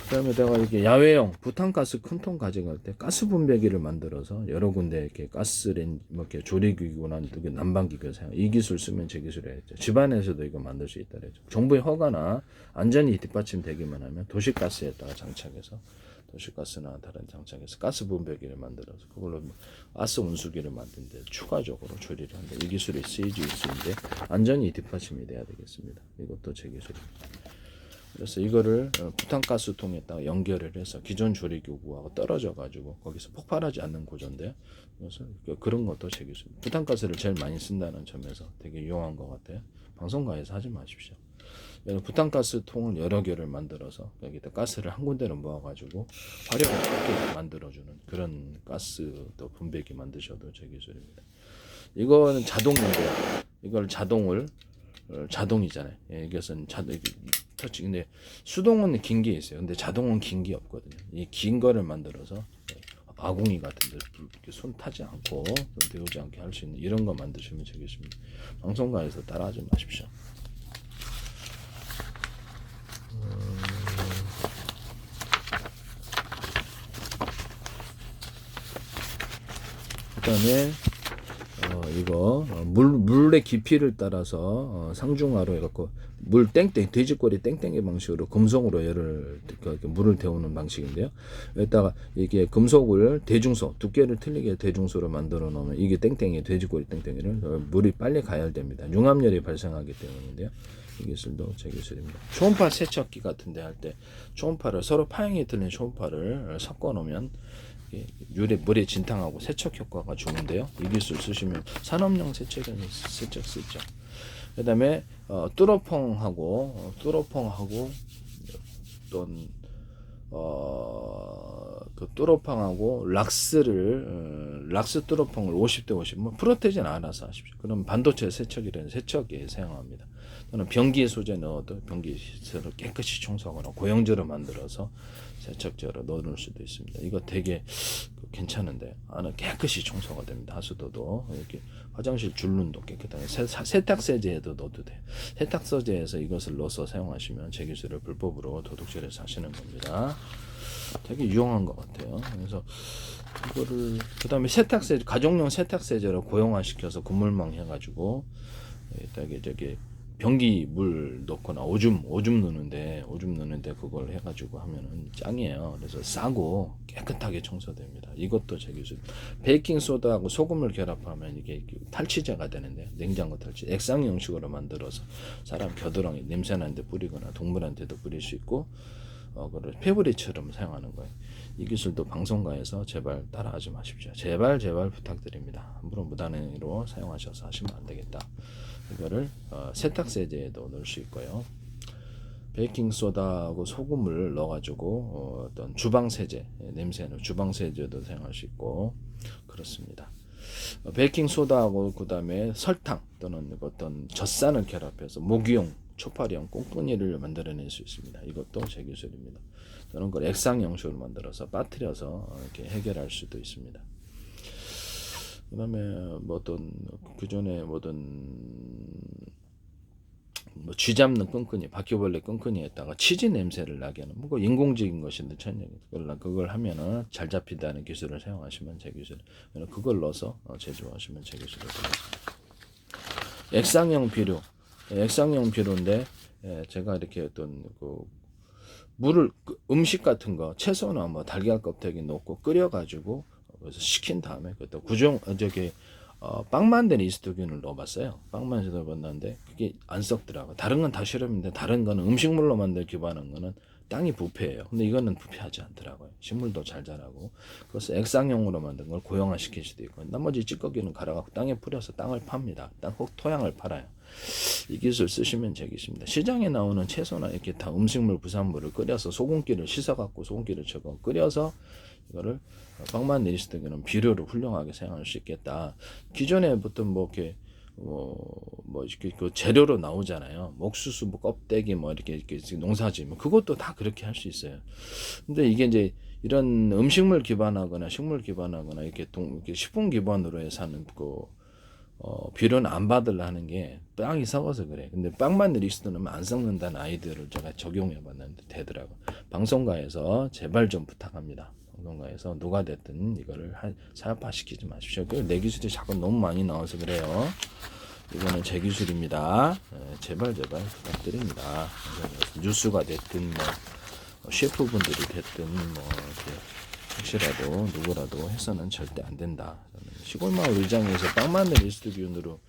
그다음에 내가 이렇게 야외용 부탄가스 큰 통 가져갈 때 가스 분배기를 만들어서 여러 군데 이렇게 가스렌 뭐 이렇게 조리기구나 난방기구 사용 이 기술 쓰면 제 기술이죠. 집안에서도 이거 만들 수 있다 그랬죠. 정부의 허가나 안전이 뒷받침되기만 하면 도시가스에다가 장착해서 도시가스나 다른 장착해서 가스 분배기를 만들어서 그걸로 가스 온수기를 만드는데 추가적으로 조리를 하는데 이 기술이 쓰이지 있는데 안전이 뒷받침이 돼야 되겠습니다. 이것도 제 기술입니다. 그래서 이거를 부탄가스통에다가 연결을 해서 기존 조리기구하고 떨어져 가지고 거기서 폭발하지 않는 구조인데요. 그래서 그런 것도 제 기술입니다. 부탄가스를 제일 많이 쓴다는 점에서 되게 유용한 것 같아요. 방송가에서 하지 마십시오. 부탄가스통을 여러 개를 만들어서 여기다 가스를 한 군데로 모아가지고 화력을 크게 만들어주는 그런 가스도 분배기 만드셔도 제 기술입니다. 이거는 자동인데 이걸 자동이잖아요. 이것은 터치. 근데 수동은 긴 게 있어요. 근데 자동은 긴 게 없거든요. 이 긴 거를 만들어서 아궁이 같은 데 이렇게 손 타지 않고 데우지 않게 할 수 있는 이런 거 만드시면 되겠습니다. 방송가에서 따라하지 마십시오. 그다음에 이거 물의 깊이를 따라서 상중하로 해갖고 물 땡땡 돼지꼬리 땡땡이 방식으로 금속으로 물을 데우는 방식인데요. 여기다가 이게 금속을 대중소 두께를 틀리게 대중소로 만들어 놓으면 이게 땡땡이 돼지꼬리 땡땡이를 물이 빨리 가열됩니다. 융합열이 발생하기 때문인데요. 이 기술도 제 기술입니다. 초음파 세척기 같은데 할 때 초음파를 서로 파형이 틀린 초음파를 섞어 놓으면 물에 진탕하고 세척 효과가 좋은데요. 이 기술 쓰시면 산업용 세척 수 있죠. 그다음에 뚜러퐁하고 어떤 그 뚜러퐁하고 락스 뚜러퐁을 50대 50, 뭐 프로테진 알아서 하십시오. 그럼 반도체 세척이라는 세척기에 사용합니다. 또는 변기 소재 넣어도 변기를 깨끗이 청소하거나 고형제로 만들어서 세척제로 넣을 수도 있습니다. 이거 되게 괜찮은데 안은 깨끗이 청소가 됩니다. 하수도도 이렇게 화장실 줄눈도 깨끗하게 세탁세제에도 넣어도 돼요. 세탁세제에서 이것을 넣어서 사용하시면 제 기술을 불법으로 도둑질해서 하시는 겁니다. 되게 유용한 것 같아요. 그래서 이거를 그다음에 세탁세제 가정용 세탁세제로 고형화시켜서 그물망 해가지고 저기 변기 물 넣거나 오줌 넣는데 그걸 해가지고 하면은 짱이에요. 그래서 싸고 깨끗하게 청소됩니다. 이것도 제 기술. 베이킹 소다하고 소금을 결합하면 이게 탈취제가 되는데 냉장고 탈취 액상 형식으로 만들어서 사람 겨드랑이 냄새 나는데 뿌리거나 동물한테도 뿌릴 수 있고 그걸 페브리처럼 사용하는 거예요. 이 기술도 방송가에서 제발 따라하지 마십시오. 제발 부탁드립니다. 함부로 무단으로 사용하셔서 하시면 안 되겠다. 이거를 세탁세제에도 넣을 수 있고요. 베이킹소다하고 소금을 넣어가지고 어떤 주방세제, 냄새는 주방세제도 사용할 수 있고 그렇습니다. 베이킹소다하고 그 다음에 설탕 또는 어떤 젖산을 결합해서 모기용, 초파리용 꽁꽁이를 만들어낼 수 있습니다. 이것도 제 기술입니다. 또는 그 액상 형식으로 만들어서 빠뜨려서 이렇게 해결할 수도 있습니다. 그다음에 그전에 쥐 잡는 끈끈이, 바퀴벌레 끈끈이에다가 치즈 냄새를 나게 하는 뭐 인공적인 것인데 그걸 하면은 잘 잡힌다는 기술을 사용하시면 제 기술. 그걸 넣어서 제조하시면 제 기술을 쓰겠습니다. 액상형 비료인데 제가 이렇게 어떤 물을 음식 같은 거 채소나 뭐 달걀 껍데기 넣고 끓여가지고 그래서 식힌 다음에 그때 빵 만드는 이스트균을 넣어봤어요. 빵 만드는 넣어봤는데 그게 안 썩더라고. 다른 건 다 실험인데 다른 거는 음식물로 만들 기반한 거는 땅이 부패해요. 근데 이거는 부패하지 않더라고요. 식물도 잘 자라고. 그래서 액상형으로 만든 걸 고형화시킬 수도 있고 나머지 찌꺼기는 갈아갖고 땅에 뿌려서 땅을 팝니다. 토양을 팔아요. 이 기술 쓰시면 되겠습니다. 시장에 나오는 채소나 이렇게 다 음식물 부산물을 끓여서 소금기를 씻어갖고 소금기를 쳐서 끓여서 이거를 빵만 내리실 때는 비료로 훌륭하게 사용할 수 있겠다. 기존에 보통 이렇게 그 재료로 나오잖아요. 옥수수 껍데기 이렇게 농사지면 그것도 다 그렇게 할 수 있어요. 근데 이게 이제 이런 음식물 기반하거나 식물 기반하거나 이렇게 식품 기반으로 해서 하는 비료는 안 받으려는 게 빵이 썩어서 그래. 근데 빵만 리스트 넣으면 안 썩는다는 아이디어를 제가 적용해 봤는데 되더라고. 방송가에서 제발 좀 부탁합니다. 방송가에서 누가 됐든 이거를 사업화 시키지 마십시오. 내 기술이 자꾸 너무 많이 나와서 그래요. 이거는 제 기술입니다. 제발 부탁드립니다. 뉴스가 됐든 셰프분들이 됐든 이렇게 혹시라도 누구라도 해서는 절대 안 된다. 시골마을 의장에서 빵 만든 이스트균으로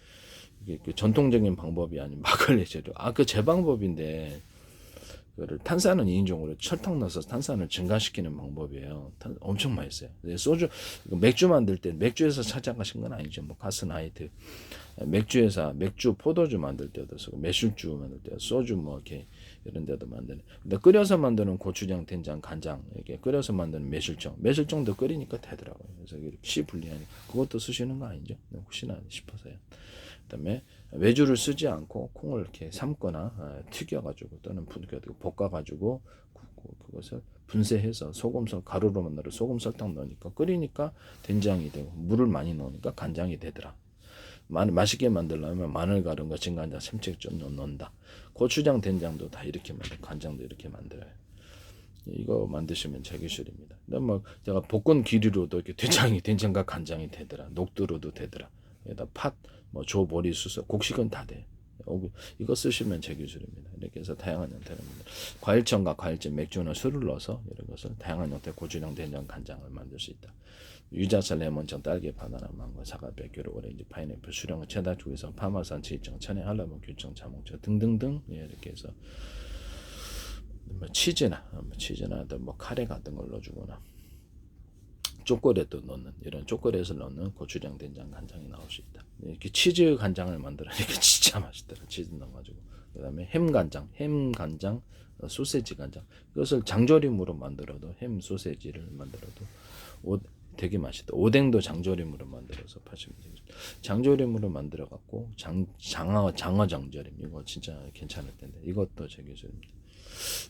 이게 전통적인 방법이 아닌 막걸리 재료. 그 제 방법인데 그거를 탄산은 2인종으로 설탕 넣어서 탄산을 증가시키는 방법이에요. 엄청 맛있어요. 소주, 맥주 만들 때 맥주에서 찾아가신 건 아니죠. 가스나이트, 맥주 포도주 만들 때도 쓰고 매실주 만들 때 소주 이렇게 이런 데도 만드는. 근데 끓여서 만드는 고추장, 된장, 간장 이렇게 끓여서 만드는 매실청도 끓이니까 되더라고요. 그래서 씨 분리하니 그것도 쓰시는 거 아니죠? 혹시나 싶어서요. 그다음에 외주를 쓰지 않고 콩을 이렇게 삶거나 튀겨가지고 또는 볶아가지고 그것을 분쇄해서 소금설 가루로 만들어 소금 설탕 넣으니까 끓이니까 된장이 되고 물을 많이 넣으니까 간장이 되더라. 맛있게 만들려면 마늘 가른 거 진간장 생채 좀 넣는다. 고추장 된장도 다 이렇게 만들, 간장도 이렇게 만들어요. 이거 만드시면 제 기술입니다. 근데 뭐 제가 볶은 기류로도 이렇게 된장과 간장이 되더라. 녹두로도 되더라. 여기다 팥, 뭐 조보리, 수서, 곡식은 다 돼. 이거 쓰시면 제 기술입니다. 이렇게 해서 다양한 형태로 과일청과 과일잼, 맥주나 술을 넣어서 이런 것을 다양한 형태 고추장, 된장, 간장을 만들 수 있다. 유자차, 레몬청, 딸기, 바나나, 망고, 사과, 백규로, 오렌지, 파인애플, 수령, 체다, 주의성, 파마산, 치청, 천혜, 한라봉, 규청, 자몽차 등등등 이렇게 해서 뭐 치즈나 뭐 카레 같은 걸 넣어주거나 초콜릿도 넣는 이런 초콜릿을 넣는 고추장, 된장, 간장이 나올 수 있다. 이렇게 치즈 간장을 만들어니까 진짜 맛있더라. 치즈 넣어가지고 그다음에 햄 간장, 소세지 간장 이것을 장조림으로 만들어도 햄 소세지를 만들어도 되게 맛있다. 오뎅도 장조림으로 만들어서 파시면 되겠습니다. 장조림으로 만들어 갖고 장어 장조림 이거 진짜 괜찮을 텐데 이것도 제 기술입니다.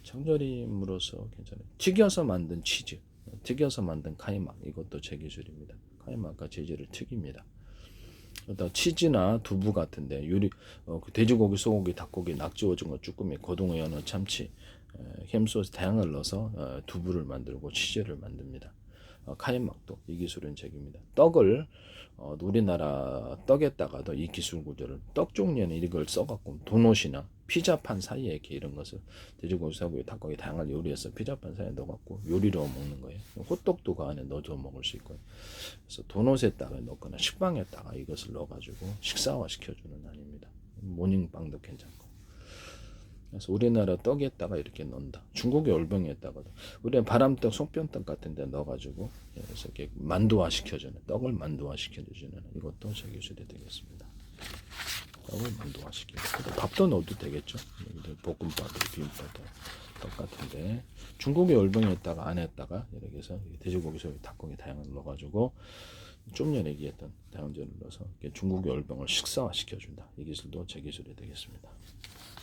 장조림으로서 괜찮아요. 튀겨서 만든 치즈, 튀겨서 만든 카이막 이것도 제 기술입니다. 카이막과 치즈를 튀깁니다. 그다음 치즈나 두부 같은데 그 돼지고기, 소고기, 닭고기, 낙지, 오징어, 쭈꾸미, 고등어, 연어, 참치, 햄소스 다양을 넣어서 두부를 만들고 치즈를 만듭니다. 카이막도 이 기술은 제기입니다. 떡을 우리나라 떡에다가도 이 기술 구조를 떡 종류에는 이걸 써갖고 도넛이나 피자판 사이에 이렇게 이런 것을 돼지고기, 소고기, 닭고기 다양한 요리해서 피자판 사이에 넣어갖고 요리로 먹는 거예요. 호떡도 그 안에 넣어서 먹을 수 있고요. 그래서 도넛에다가 넣거나 식빵에다가 이것을 넣어가지고 식사화 시켜주는 아닙니다. 모닝빵도 괜찮고. 그래서 우리나라 떡에다가 이렇게 넣는다. 중국의 올병에다가도 우리는 바람떡, 송편떡 같은 데 넣어가지고 그래서 이렇게 만두화 시켜주는 떡을 만두화 시켜주는 이것도 제 기술이 되겠습니다. 떡을 만두화 시키고 밥도 넣어도 되겠죠. 볶음밥, 비빔밥도 똑같은데 중국의 올병에다가 안에다가 이렇게 해서 돼지고기, 소고기, 닭고기 다양한 넣어가지고 좀 전에 얘기했던 다양제를 넣어서 중국의 올병을 식사화 시켜준다. 이 기술도 제 기술이 되겠습니다.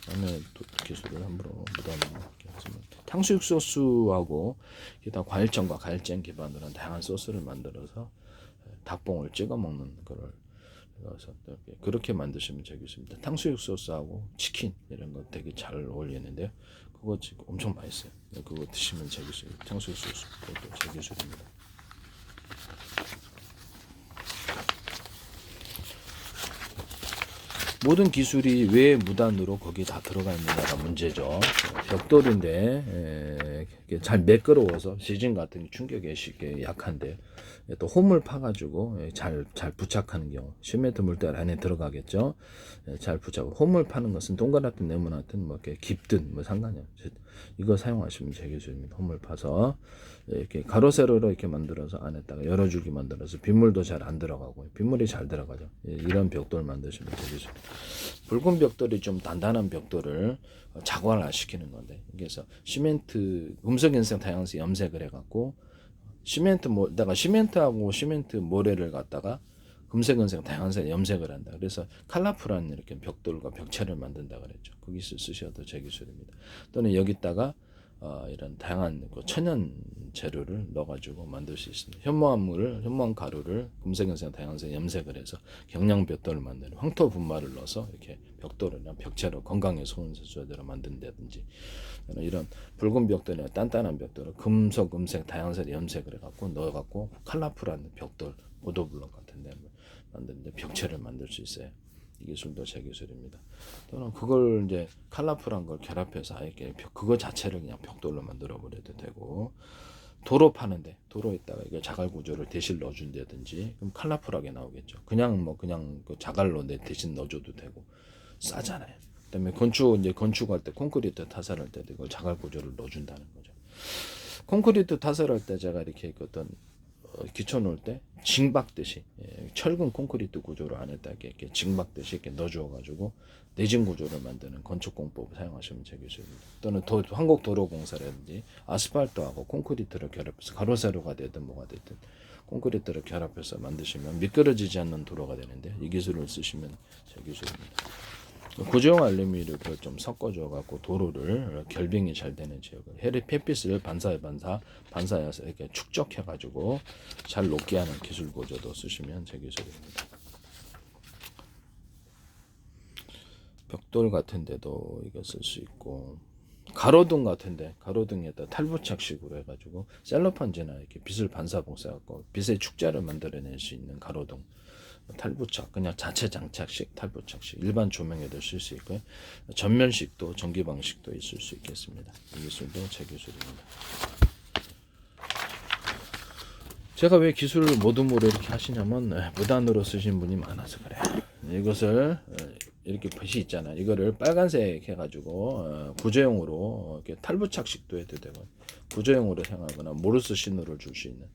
다음에 기술을 함부로 묻어놓는 탕수육 소스하고 기타 과일청과 과일잼 기반으로 한 다양한 소스를 만들어서 닭봉을 찍어 먹는 거를 그래서 그렇게 만드시면 되겠습니다. 탕수육 소스하고 치킨 이런 거 되게 잘 어울리는데요. 그거 지금 엄청 맛있어요. 그거 드시면 되겠어요. 탕수육 소스 그것도 제 기술입니다. 모든 기술이 왜 무단으로 거기 다 들어가 있느냐가 문제죠. 벽돌인데 잘 매끄러워서 지진 같은 충격에 쉽게 약한데 또 홈을 파가지고 잘 부착하는 경우 시멘트 물때 안에 들어가겠죠. 잘 부착. 홈을 파는 것은 동그랗든 네모나든 뭐 이렇게 깊든 뭐 상관이 없어요. 이거 사용하시면 제 기술입니다. 홈을 파서 이렇게 가로 세로로 이렇게 만들어서 안에다가 열어주기 만들어서 빗물도 잘 안 들어가고 빗물이 잘 들어가죠. 이런 벽돌 만드시면 제 기술. 붉은 벽돌이 좀 단단한 벽돌을 자관화 시키는 건데 그래서 시멘트 금속 인생 다양성 염색을 해갖고 내가 시멘트하고 시멘트 모래를 갖다가 금색 은색 다양한 염색을 한다. 그래서 칼라풀한 이렇게 벽돌과 벽체를 만든다 그랬죠. 그 기술 쓰셔도 제 기술입니다. 또는 여기다가 이런 다양한 천연 재료를 넣어가지고 만들 수 있습니다. 현무암 가루를 금색, 연색, 다양색 염색을 해서 경량 벽돌을 만드는 황토 분말을 넣어서 이렇게 벽돌이나 벽체로 건강에 좋은 소재로 만든다든지 이런 붉은 벽돌이나 단단한 벽돌을 금속, 음색, 다양색 염색을 해갖고 넣어갖고 컬러풀한 벽돌, 보도블럭 같은데 만드는데 벽체를 만들 수 있어요. 이 기술도 제 기술입니다. 또는 그걸 이제 컬러풀한 걸 결합해서 아예 그거 자체를 그냥 벽돌로 만들어 버려도 되고 도로 파는데 도로에다가 이거 자갈 구조를 대신 넣어준다든지 그럼 컬러풀하게 나오겠죠. 그냥 그 자갈로 대신 넣어줘도 되고 싸잖아요. 그다음에 건축할 때 콘크리트 타설할 때도 이걸 자갈 구조를 넣어준다는 거죠. 콘크리트 타설할 때 제가 이렇게 어떤 기초 놓을 때 징박듯이 철근 콘크리트 구조를 안에다 이렇게 징박듯이 이렇게 넣어주어가지고 내진 구조를 만드는 건축공법을 사용하시면 되겠습니다. 또는 한국도로공사라든지 아스팔트하고 콘크리트를 결합해서 가로세로가 되든 뭐가 되든 콘크리트를 결합해서 만드시면 미끄러지지 않는 도로가 되는데 이 기술을 쓰시면 제 기술입니다. 구조용 알루미늄을 좀 섞어줘 갖고 도로를 결빙이 잘 되는 지역을 햇빛을 반사해서 이렇게 축적해 가지고 잘 녹게 하는 기술 구조도 쓰시면 제 기술입니다. 벽돌 같은 데도 이거 쓸 수 있고, 가로등 같은데 가로등에다 탈부착식으로 해가지고 셀로판지나 이렇게 빛을 반사봉사하고 빛의 축자를 만들어낼 수 있는 가로등, 탈부착 그냥 자체 장착식 탈부착식 일반 조명에도 쓸 수 있고요. 전면식도 전기 방식도 있을 수 있겠습니다. 이 기술도 제 기술입니다. 제가 왜 기술을 모둠으로 이렇게 하시냐면 무단으로 쓰신 분이 많아서 그래요. 이것을 이렇게 빛이 있잖아요. 이거를 빨간색 해가지고 구조용으로 이렇게 탈부착식도 해도 되고 구조용으로 사용하거나 모르스 신호를 줄 수 있는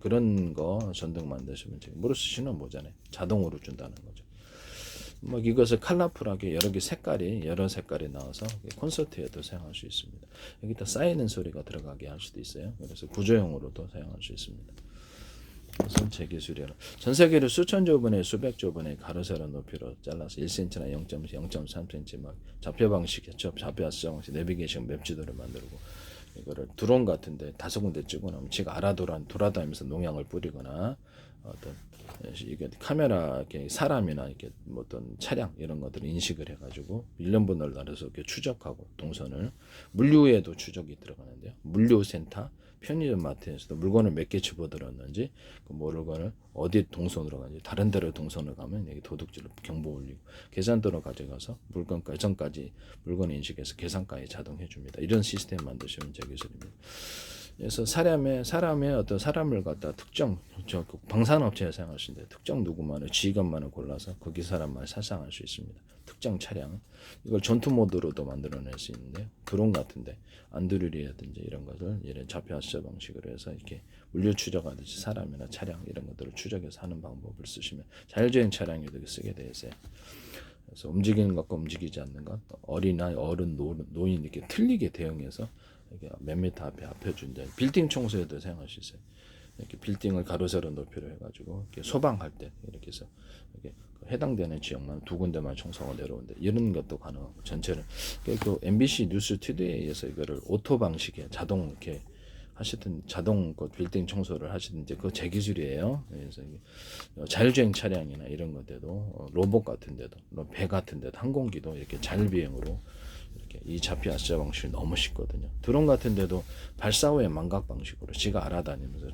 그런 거 전등 만드시면 모르스 신호 뭐잖아요. 자동으로 준다는 거죠. 뭐 이것을 컬러풀하게 여러 색깔이 나와서 콘서트에도 사용할 수 있습니다. 여기다 쌓이는 소리가 들어가게 할 수도 있어요. 그래서 구조용으로도 사용할 수 있습니다. 우선 제 기술이라 전 세계를 수천조 번에 수백조 번의 가로세로 높이로 잘라서 1cm나 0.3cm 막 좌표 방식, 좌표 합성 방식, 내비게이션 맵 지도를 만들고 이거를 드론 같은데 5군데 찍고 나면 지가 돌아다니면서 농약을 뿌리거나 어떤 이게 카메라 이렇게 사람이나 이렇게 뭐 어떤 차량 이런 것들을 인식을 해가지고 1년분을 나눠서 이렇게 추적하고 동선을 물류에도 추적이 들어가는데요. 물류센터 편의점 마트에서도 물건을 몇 개 집어들었는지 그 물건을 어디 동선으로 가는지 다른 데로 동선을 가면 여기 도둑질로 경보 올리고 계산대로 가져가서 예전까지 물건 인식해서 계산까지 자동해 줍니다. 이런 시스템 만드시면 제 기술입니다. 그래서 사람의 어떤 사람을 갖다 특정 방산업체에 사용할 수 있는데 특정 누구만을 지휘관만을 골라서 거기 사람만 살상할 수 있습니다. 특정 차량 이걸 전투 모드로도 만들어낼 수 있는데 드론 같은데 안드류리라든지 이런 것을 이런 좌표 합체 방식으로 해서 이렇게 물류 추적하듯이 사람이나 차량 이런 것들을 추적해서 하는 방법을 쓰시면 자율주행 차량에도 쓰게 되어 있어요. 그래서 움직이는 것과 움직이지 않는 것, 어린아이, 어른, 노인 이렇게 틀리게 대응해서 이렇게 몇 미터 앞에 합해준다. 빌딩 청소에도 사용할 수 있어요. 이렇게 빌딩을 가로세로 높이로 해가지고 이렇게 소방할 때 이렇게 해서 이렇게 해당되는 지역만 2군데만 청소가 내려오는데 이런 것도 가능하고 전체를 그 MBC 뉴스 투데이에서 이거를 오토 방식의 자동 이렇게 하시든 자동 그 빌딩 청소를 하시든 이제 그거 제 기술이에요. 그래서 자율주행 차량이나 이런 것들도 로봇 같은 데도 배 같은 데도 항공기도 이렇게 자율비행으로 이렇게 이 좌표 압사 방식이 너무 쉽거든요. 드론 같은 데도 발사 후에 망각 방식으로 지가 알아다니면서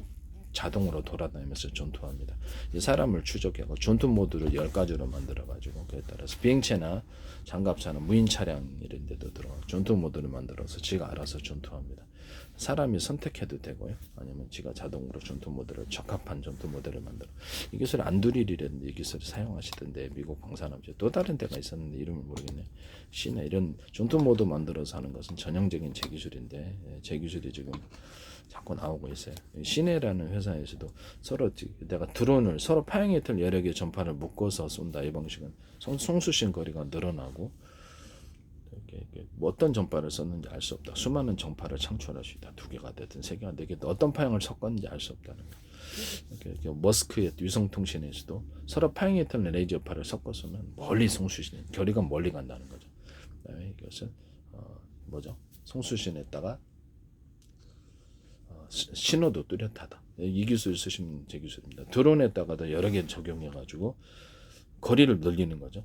자동으로 돌아다니면서 전투합니다. 이 사람을 추적해서 전투 모드를 10가지로 만들어가지고 그에 따라서 비행체나 장갑차나 무인 차량 이런 데도 들어가 전투 모드를 만들어서 지가 알아서 전투합니다. 사람이 선택해도 되고요. 아니면 지가 자동으로 전투 모드를 적합한 전투 모델을 만들어. 이 기술 안두릴이라는 이 기술을 사용하시던데 미국 방산업체 또 다른 데가 있었는데 이름을 모르겠네요. 시나 이런 전투 모드 만들어서 하는 것은 전형적인 제 기술인데 제 기술이 지금 자꾸 나오고 있어요. 시내라는 회사에서도 서로 내가 드론을 서로 파형이틀 여러 개 전파를 묶어서 쏜다. 이 방식은 송수신 거리가 늘어나고 뭐 어떤 전파를 썼는지 알 수 없다. 수많은 전파를 창출할 수 있다. 2개가 되든 3개가 되든 어떤 파형을 섞었는지 알 수 없다는 거. 머스크의 위성통신에서도 서로 파형이틀 레이저파를 섞어서는 멀리 송수신 거리가 멀리 간다는 거죠. 그다음에 이것은 송수신에다가 신호도 뚜렷하다. 이 기술 쓰시면 제 기술입니다. 드론에다가도 여러 개 적용해가지고 거리를 늘리는 거죠.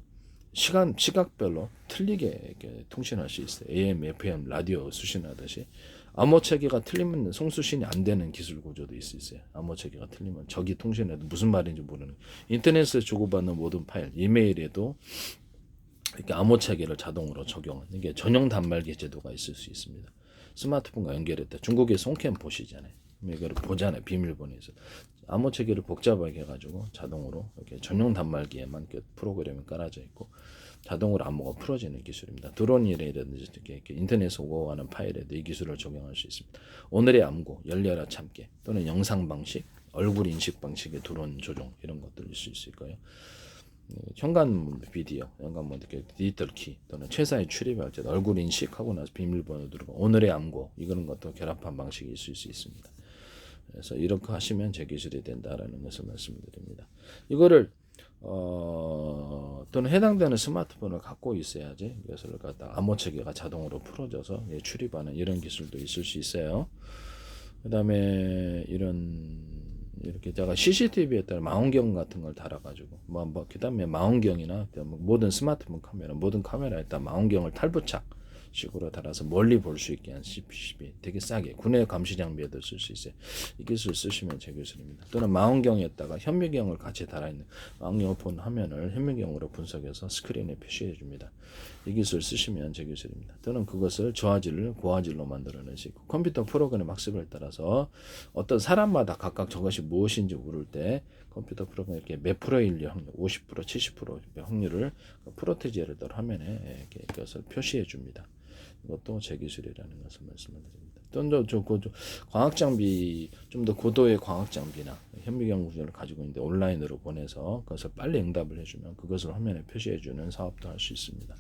시각별로 틀리게 이렇게 통신할 수 있어요. AM, FM, 라디오 수신하듯이 암호 체계가 틀리면 송수신이 안 되는 기술 구조도 있어요. 암호 체계가 틀리면 적이 통신해도 무슨 말인지 모르는 인터넷에 주고받는 모든 파일, 이메일에도 이렇게 암호 체계를 자동으로 적용하는 이게 전용 단말기 제도가 있을 수 있습니다. 스마트폰과 연결했다. 중국의 송캠 보시잖아요. 이거를 보잖아요. 비밀번호에서 암호 체계를 복잡하게 해가지고 자동으로 이렇게 전용 단말기에만 프로그램이 깔아져 있고 자동으로 암호가 풀어지는 기술입니다. 드론이라든지 이렇게 인터넷에서 오고가는 파일에도 이 기술을 적용할 수 있습니다. 오늘의 암고, 열려라 참깨 또는 영상 방식, 얼굴 인식 방식의 드론 조종 이런 것들일 수 있을 거예요. 현관 비디오, 현관 이렇게 디지털 키 또는 최사의 출입할 때 얼굴 인식하고 나서 비밀번호 누르고 오늘의 암고 이런 것도 결합한 방식이 있을 수 있습니다. 그래서 이렇게 하시면 제 기술이 된다라는 것을 말씀드립니다. 이거를 또는 해당되는 스마트폰을 갖고 있어야지 이것을 갖다가 암호 체계가 자동으로 풀어져서 출입하는 이런 기술도 있을 수 있어요. 그다음에 이렇게 제가 CCTV에 따라 망원경 같은 걸 달아가지고 그다음에 망원경이나 모든 스마트폰 카메라 모든 카메라에 따라 망원경을 탈부착 식으로 달아서 멀리 볼 수 있게 한 CCTV 되게 싸게 군의 감시 장비에도 쓸 수 있어요. 이 기술 쓰시면 제 기술입니다. 또는 망원경에다가 현미경을 같이 달아있는 망원경 본 화면을 현미경으로 분석해서 스크린에 표시해 줍니다. 이 기술 쓰시면 제 기술입니다. 또는 그것을 저화질을 고화질로 만들어낼 수 있고 컴퓨터 프로그램 학습에 따라서 어떤 사람마다 각각 저것이 무엇인지 모를 때 컴퓨터 프로그램 이렇게 몇 프로일 확률 50% 70% 확률을 프로테지를 따라 화면에 이렇게 이것을 표시해 줍니다. 이것도 제 기술이라는 것을 말씀을 드립니다. 또 광학 장비 좀 더 고도의 광학 장비나 현미경 구조를 가지고 있는데 온라인으로 보내서 그것을 빨리 응답을 해주면 그것을 화면에 표시해주는 사업도 할 수 있습니다.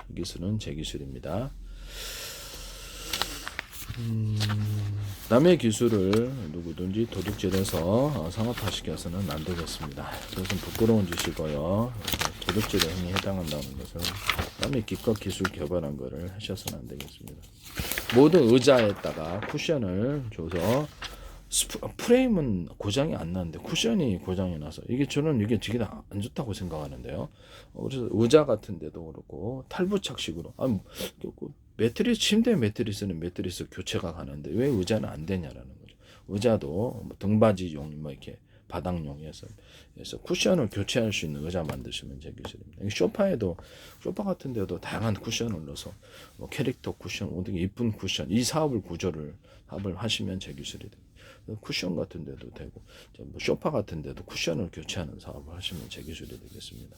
이 기술은 제 기술입니다. 남의 기술을 누구든지 도둑질해서 상업화시켜서는 안 되겠습니다. 그것은 부끄러운 짓이고요. 도둑질의 행위에 해당한다는 것을 남의 기껏 기술 개발한 것을 하셔서는 안 되겠습니다. 모든 의자에다가 쿠션을 줘서 프레임은 고장이 안 나는데 쿠션이 고장이 나서 저는 이게 되게 안 좋다고 생각하는데요. 그래서 의자 같은 데도 그렇고 탈부착식으로 매트리스 침대 매트리스는 매트리스 교체가 가는데 왜 의자는 안 되냐라는 거죠. 의자도 등받이용 이렇게 바닥용이어서 그래서 쿠션을 교체할 수 있는 의자 만드시면 제 기술입니다. 소파 같은 데도 다양한 쿠션을 넣어서 캐릭터 쿠션, 되게 이쁜 쿠션 이 사업을 하시면 제 기술이 됩니다. 쿠션 같은 데도 되고 소파 같은 데도 쿠션을 교체하는 사업을 하시면 제 기술이 되겠습니다.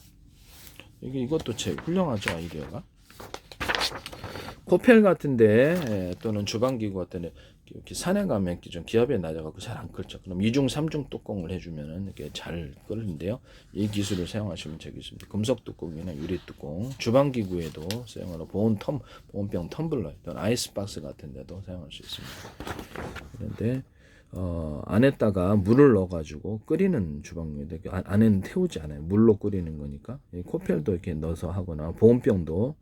이것도 제 훌륭하죠 아이디어가. 코펠 같은데 또는 주방기구 같은데 이렇게 산에 가면 좀 기압이 낮아갖고 잘 안 끓죠. 그럼 2중, 3중 뚜껑을 해주면은 이렇게 잘 끓는데요. 이 기술을 사용하시면 제 기술입니다. 금속 뚜껑이나 유리 뚜껑, 주방기구에도 사용하는 보온병 텀블러, 또는 아이스박스 같은데도 사용할 수 있습니다. 그런데 안에다가 물을 넣어가지고 끓이는 주방인데 안에는 태우지 않아요. 물로 끓이는 거니까 코펠도 이렇게 넣어서 하거나 보온병도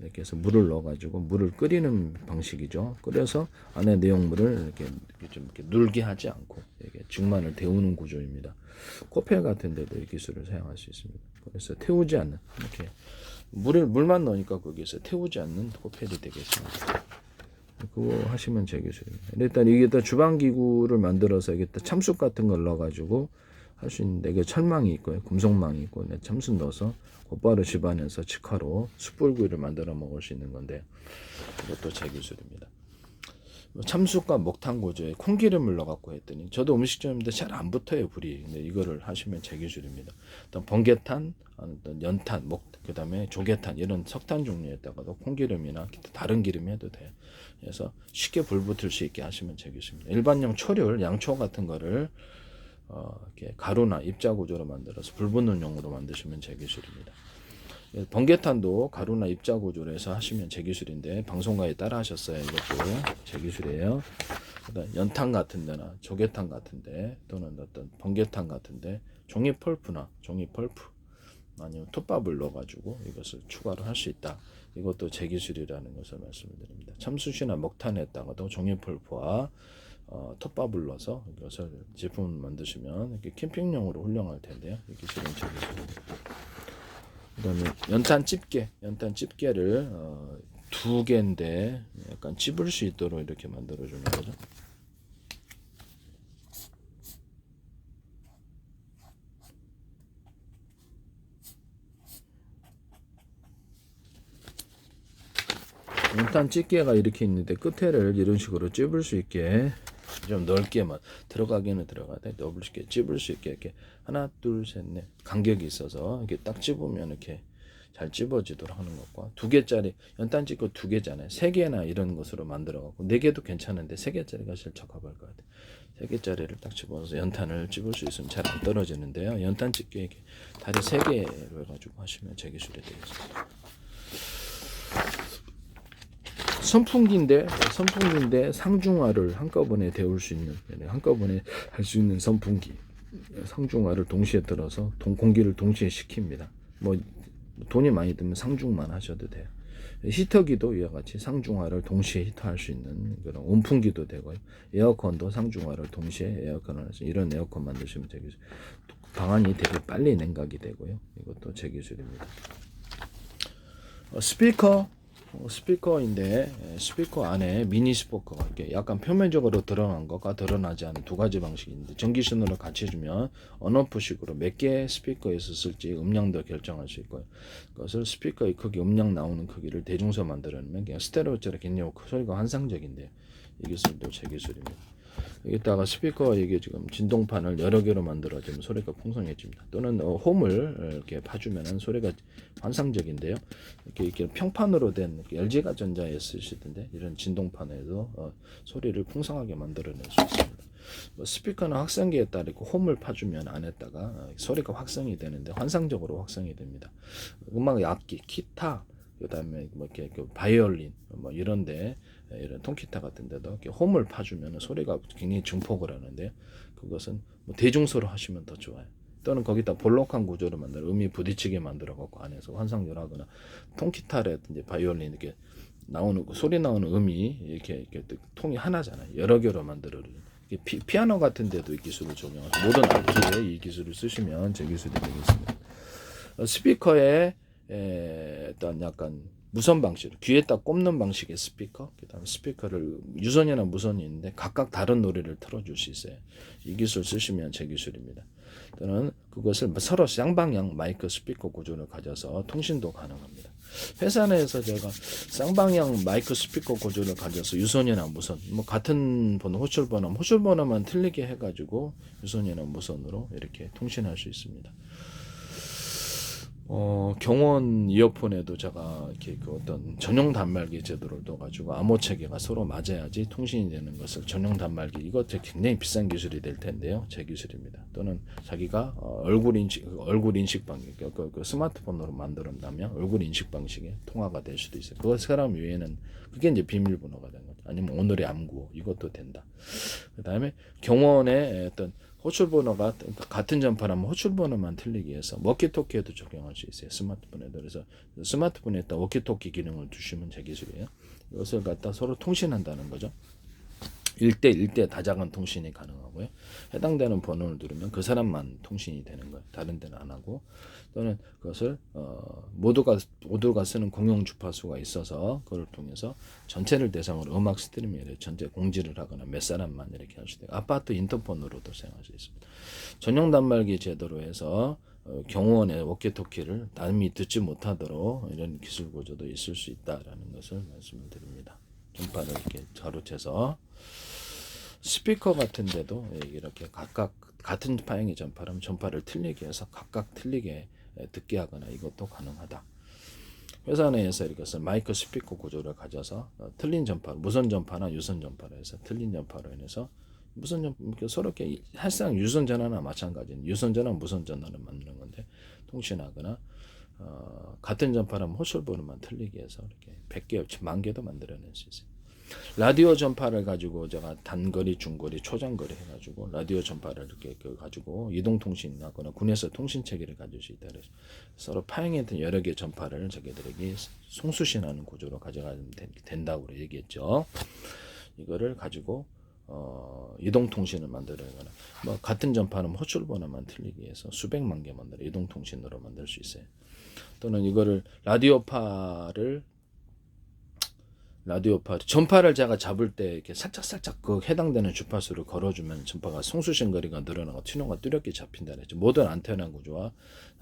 이렇게 해서 물을 넣어가지고 물을 끓이는 방식이죠. 끓여서 안에 내용물을 이렇게 눌게 하지 않고 이렇게 증만을 데우는 구조입니다. 코펠 같은 데도 이 기술을 사용할 수 있습니다. 그래서 태우지 않는 이렇게 물만 넣으니까 거기에서 태우지 않는 코펠이 되겠습니다. 그거 하시면 제 기술입니다. 일단 이게 또 주방기구를 만들어서 이게 또 참숯 같은 걸 넣어가지고 할 수 있는데 이게 철망이 있고요, 금속망이 있고 참숯 넣어서 곧바로 집안에서 직화로 숯불구이를 만들어 먹을 수 있는 건데 이것도 제 기술입니다. 참숯과 목탄 구조에 콩기름을 넣어갖고 했더니 저도 음식점인데 잘 안 붙어요 불이. 근데 이거를 하시면 제 기술입니다. 어떤 번개탄, 어떤 연탄, 그다음에 조개탄 이런 석탄 종류에다가도 콩기름이나 다른 기름 해도 돼요. 그래서 쉽게 불 붙을 수 있게 하시면 제 기술입니다. 일반용 초를 양초 같은 거를 이렇게 가루나 입자 구조로 만들어서 불 붙는 용으로 만드시면 제 기술입니다. 번개탄도 가루나 입자 구조로 해서 하시면 제 기술인데 방송가에 따라 하셨어요. 이것도 제 기술이에요. 그다음 연탄 같은 데나 조개탄 같은 데 또는 어떤 번개탄 같은 데 종이 펄프 아니면 톱밥을 넣어 가지고 이것을 추가로 할 수 있다. 이것도 제 기술이라는 것을 말씀드립니다. 참숯이나 목탄에다가도 종이 펄프와 톱밥을 넣어서 이것을 제품을 만드시면 이렇게 캠핑용으로 훌륭할 텐데요. 이 기술은 제 기술입니다. 그다음에 연탄 집게를 2개인데 약간 집을 수 있도록 이렇게 만들어 주는 거죠. 연탄 집게가 이렇게 있는데 끝에를 이런 식으로 찝을 수 있게 좀 넓게만 들어가기는 들어가되 넓을 수 있게 찝을 수 있게 이렇게 하나 둘 셋 넷 간격이 있어서 이렇게 딱 찝으면 이렇게 잘 찝어지도록 하는 것과 2개짜리 연탄 집게 2개잖아요. 3개나 이런 것으로 만들어 갖고 4개도 괜찮은데 3개짜리가 제일 적합할 것 같아요. 3개짜리를 딱 집어서 연탄을 찝을 수 있으면 잘 안 떨어지는데요. 연탄 집게 이렇게 다리 3개로 해가지고 하시면 제 기술이 되겠습니다. 선풍기인데 상중하를 한꺼번에 데울 수 있는, 한꺼번에 할 수 있는 선풍기. 상중하를 동시에 들어서 공기를 동시에 식힙니다. 뭐 돈이 많이 들면 상중만 하셔도 돼요. 히터기도 이와 같이 상중하를 동시에 히터할 수 있는 그런 온풍기도 되고요. 에어컨도 상중하를 동시에 에어컨을 해서 이런 에어컨 만드시면 되게 방안이 되게 빨리 냉각이 되고요. 이것도 제 기술입니다. 스피커인데 스피커 안에 미니 스피커가 이렇게 약간 표면적으로 드러난 것과 드러나지 않은 두 가지 방식인데 전기 신호를 같이 주면 언오프식으로 몇 개의 스피커에서 쓸지 음량도 결정할 수 있고요. 그것을 스피커의 크기, 음량 나오는 크기를 대중소 만들어내면 그냥 스테레오처럼 굉장히 소리가 환상적인데요. 이 기술도 제 기술입니다. 여기다가 스피커 이게 지금 진동판을 여러 개로 만들어지면 소리가 풍성해집니다. 또는 홈을 이렇게 파주면은 소리가 환상적인데요. 이렇게 평판으로 된 LG가 전자에 쓰시던데 이런 진동판에도 소리를 풍성하게 만들어낼 수 있습니다. 스피커는 확성기에 따라 홈을 파주면 안에다가 소리가 확성이 되는데 환상적으로 확성이 됩니다. 음악 악기, 기타, 그다음에 뭐 이렇게 바이올린 뭐 이런데 이런 통기타 같은 데도 이렇게 홈을 파주면 소리가 굉장히 증폭을 하는데 그것은 뭐 대중소로 하시면 더 좋아요. 또는 거기다 볼록한 구조를 만들어 음이 부딪히게 만들어 갖고 안에서 환상을 하거나 통기타라든지 바이올린 이렇게 나오는 소리 나오는 음이 이렇게 통이 하나잖아요. 여러 개로 만들어 피아노 같은 데도 이 기술을 적용해서 모든 악기에 이 기술을 쓰시면 제 기술이 되겠습니다. 스피커에 어떤 약간 무선 방식, 귀에다 꼽는 방식의 스피커, 그다음에 스피커를 유선이나 무선이 있는데 각각 다른 노래를 틀어줄 수 있어요. 이 기술 쓰시면 제 기술입니다. 또는 그것을 서로 쌍방향 마이크 스피커 구조를 가져서 통신도 가능합니다. 회사 내에서 제가 쌍방향 마이크 스피커 구조를 가져서 유선이나 무선, 뭐 같은 번호, 호출번호만 틀리게 해가지고 유선이나 무선으로 이렇게 통신할 수 있습니다. 경원 이어폰에도 제가 이렇게 어떤 전용 단말기 제도를 둬가지고 암호 체계가 서로 맞아야지 통신이 되는 것을 전용 단말기 이것도 굉장히 비싼 기술이 될 텐데요. 제 기술입니다. 또는 자기가 얼굴 인식 방식 그 스마트폰으로 만들었다면 얼굴 인식 방식의 통화가 될 수도 있어요. 그 사람 외에는 그게 이제 비밀번호가 되는 거죠. 아니면 오늘의 암구 이것도 된다. 그다음에 경원의 어떤 호출번호가 같은 전파라면 호출번호만 틀리기 위해서 워키토키에도 적용할 수 있어요. 스마트폰에도. 그래서 스마트폰에다 워키토키 기능을 두시면 제 기술이에요. 이것을 갖다 서로 통신한다는 거죠. 1대1대 다자간 통신이 가능하고요. 해당되는 번호를 누르면 그 사람만 통신이 되는 거예요. 다른 데는 안 하고. 또는 그것을 모두가 쓰는 공용 주파수가 있어서 그걸 통해서 전체를 대상으로 음악 스트리밍을 전체 공지를 하거나 몇 사람만 이렇게 할 수 있고 아파트 인터폰으로도 사용할 수 있습니다. 전용 단말기 제도로 해서 경호원의 워키토키를 남이 듣지 못하도록 이런 기술 구조도 있을 수 있다라는 것을 말씀을 드립니다. 전파를 이렇게 가로채서 스피커 같은 데도 이렇게 각각 같은 파형의 전파라면 전파를 틀리게 해서 각각 틀리게 듣게 하거나 이것도 가능하다. 회사 내에서 이것을 마이크 스피커 구조를 가져서 틀린 전파, 무선 전파나 유선 전파로 해서 틀린 전파로 인해서 무선 전파 서로 이렇게 사실상 유선 전화나 마찬가지인 유선 전화, 무선 전화를 만드는 건데 통신하거나 같은 전파라면 호출번호만 틀리게 해서 이렇게 100개, 10,000개도 만들어낼 수 있어요. 라디오 전파를 가지고 제가 단거리, 중거리, 초장거리 해가지고 라디오 전파를 이렇게 가지고 이동통신하거나 군에서 통신 체계를 가질 수 있다. 그래서 서로 파행했던 여러 개의 전파를 자기들에게 송수신하는 구조로 가져가면 된다고 얘기했죠. 이거를 가지고 이동통신을 만들거나 뭐 같은 전파는 호출번호만 틀리기 위해서 수백만 개 만들어 이동통신으로 만들 수 있어요. 또는 이거를 전파를 제가 잡을 때 이렇게 살짝 그 해당되는 주파수를 걸어주면 전파가 송수신 거리가 늘어나고 튜너가 뚜렷게 잡힌다 그랬죠. 모든 안테나 구조와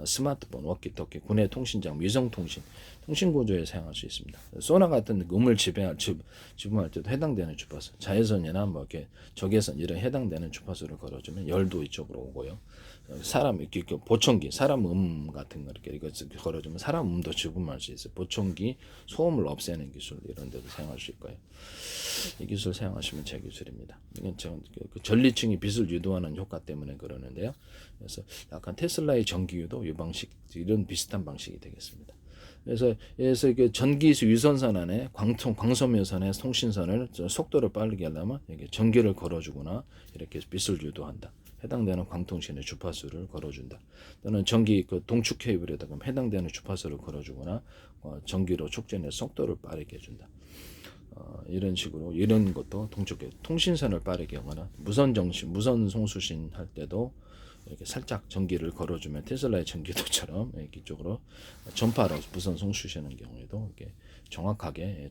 스마트폰, 워키토키, 군의 통신장, 위성통신, 통신 구조에 사용할 수 있습니다. 소나 같은 음을 지붕할 때도 해당되는 주파수, 자외선이나 뭐 이렇게 적외선 이런 해당되는 주파수를 걸어주면 열도 이쪽으로 오고요. 사람 이렇게 보청기, 사람 같은 거 이렇게 걸어주면 사람 음도 지분할 수 있어요. 보청기, 소음을 없애는 기술 이런 데도 사용할 수 있고요. 이 기술 사용하시면 제 기술입니다. 이건 그 전리층이 빛을 유도하는 효과 때문에 그러는데요. 그래서 약간 테슬라의 전기유도 이 방식 이런 비슷한 방식이 되겠습니다. 그래서 이게 전기수 유선선 안에 광섬유선의 통신선을 속도를 빠르게 하려면 이게 전기를 걸어주거나 이렇게 빛을 유도한다. 해당되는 광통신의 주파수를 걸어준다. 또는 전기 그 동축 케이블에다가 해당되는 주파수를 걸어주거나 전기로 촉진해 속도를 빠르게 해준다. 이런 식으로 이런 것도 통신선을 빠르게 하거나 무선 송수신 할 때도 이렇게 살짝 전기를 걸어주면 테슬라의 전기도처럼 이쪽으로 전파로 무선 송수신하는 경우에도 이렇게 정확하게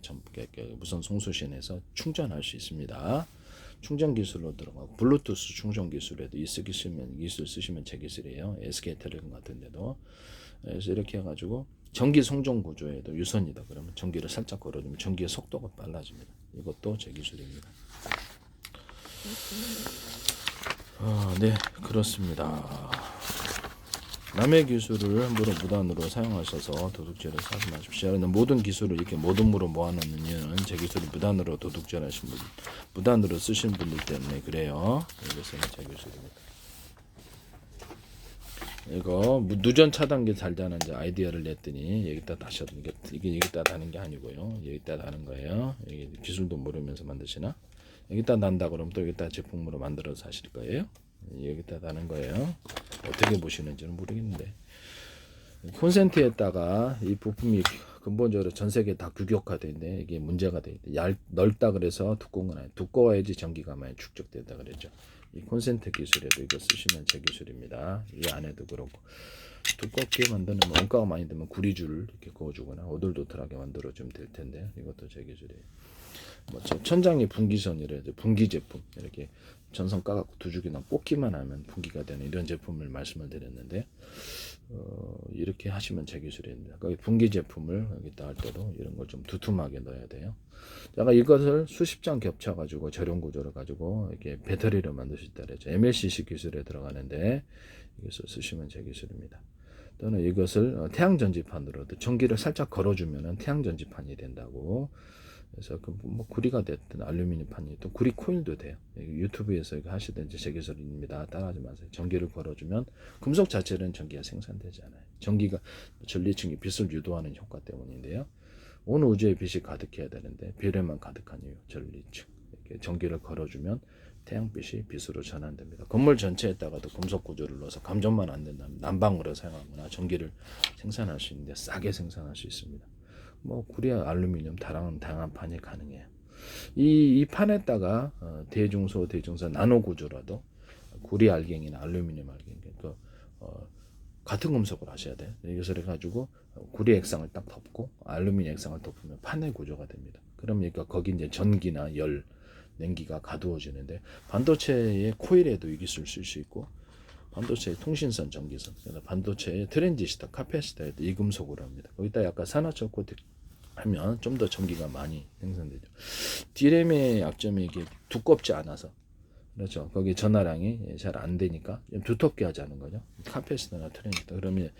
무선 송수신에서 충전할 수 있습니다. 충전 기술로 들어가고 블루투스 충전 기술에도 이 기술 쓰시면 제 기술이에요. SK텔레콤 같은 데도. 그래서 이렇게 해가지고 전기 송정 구조에도 유선이다 그러면 전기를 살짝 걸어주면 전기의 속도가 빨라집니다. 이것도 제 기술입니다. 네, 그렇습니다. 남의 기술을 함부로 무단으로 사용하셔서 도둑질을 하지 마십시오. 모든 기술을 이렇게 모둠으로 모아놓는 이유는 제 기술을 무단으로 도둑질하신 분, 무단으로 쓰신 분들 때문에 그래요. 이것은 제 기술입니다. 이거 누전 차단기 달자는 이제 아이디어를 냈더니 여기다 다시 이게 여기다 다는 게 아니고요. 여기다 다는 거예요. 이게 기술도 모르면서 만드시나? 여기다 난다 그러면 또 여기다 제품으로 만들어서 하실 거예요. 여기다 다는 거예요. 어떻게 보시는지는 모르겠는데 콘센트에다가 이 부품이 근본적으로 전 세계 다 규격화돼 있는데 이게 문제가 돼 있대. 넓다 그래서 두꺼운 건 아니에요. 두꺼워야지 전기가 많이 축적된다 그랬죠. 이 콘센트 기술에도 이거 쓰시면 제 기술입니다. 이 안에도 그렇고 두껍게 만드는 원가가 많이 들면 구리줄을 이렇게 그어주거나 오돌도돌하게 만들어주면 될 텐데 이것도 제 기술이에요. 뭐 천장이 분기선이라도 분기 제품 이렇게 전선 까갖고 두 줄기나 꽂기만 하면 분기가 되는 이런 제품을 말씀을 드렸는데 이렇게 하시면 제 기술입니다. 거기 분기 제품을 여기다 할 때도 이런 걸 좀 두툼하게 넣어야 돼요. 제가 이것을 수십 장 겹쳐 가지고 절용 구조를 가지고 이렇게 배터리를 만들 수 있다 그랬죠. MLCC 기술에 들어가는데 이것을 쓰시면 제 기술입니다. 또는 이것을 태양 전지판으로도 전기를 살짝 걸어주면은 태양 전지판이 된다고. 그래서 뭐 구리가 됐든 알루미늄 판이 또 구리 코일도 돼요. 유튜브에서 이거 하시든지 제 기술입니다. 따라하지 마세요. 전기를 걸어주면 금속 자체는 전기가 생산되지 않아요. 전기가 전리층이 빛을 유도하는 효과 때문인데요. 온 우주에 빛이 가득해야 되는데 별에만 가득한 이유 전리층. 이렇게 전기를 걸어주면 태양빛이 빛으로 전환됩니다. 건물 전체에다가도 금속 구조를 넣어서 감전만 안 된다면 난방으로 사용하거나 전기를 생산할 수 있는데 싸게 생산할 수 있습니다. 뭐 구리와 알루미늄 다양한 판이 가능해요. 이 판에다가 대중소 나노 구조라도 구리 알갱이나 알루미늄 알갱이 같은 금속을 하셔야 돼요. 이것을 해가지고 구리 액상을 딱 덮고 알루미늄 액상을 덮으면 판의 구조가 됩니다. 그러니까 거기 이제 전기나 열, 냉기가 가두어지는데 반도체의 코일에도 이 기술 쓸 수 있고 반도체의 통신선, 전기선, 반도체의 트랜지스터, 카패시터에도 이 금속으로 합니다. 거기다 약간 산화철 코팅 하면 좀 더 전기가 많이 생산되죠. D램의 약점이 이게 두껍지 않아서 그렇죠. 거기 전화량이 잘 안 되니까 좀 두텁게 하자는 거죠. 카패시터나 트랜지스터. 그러면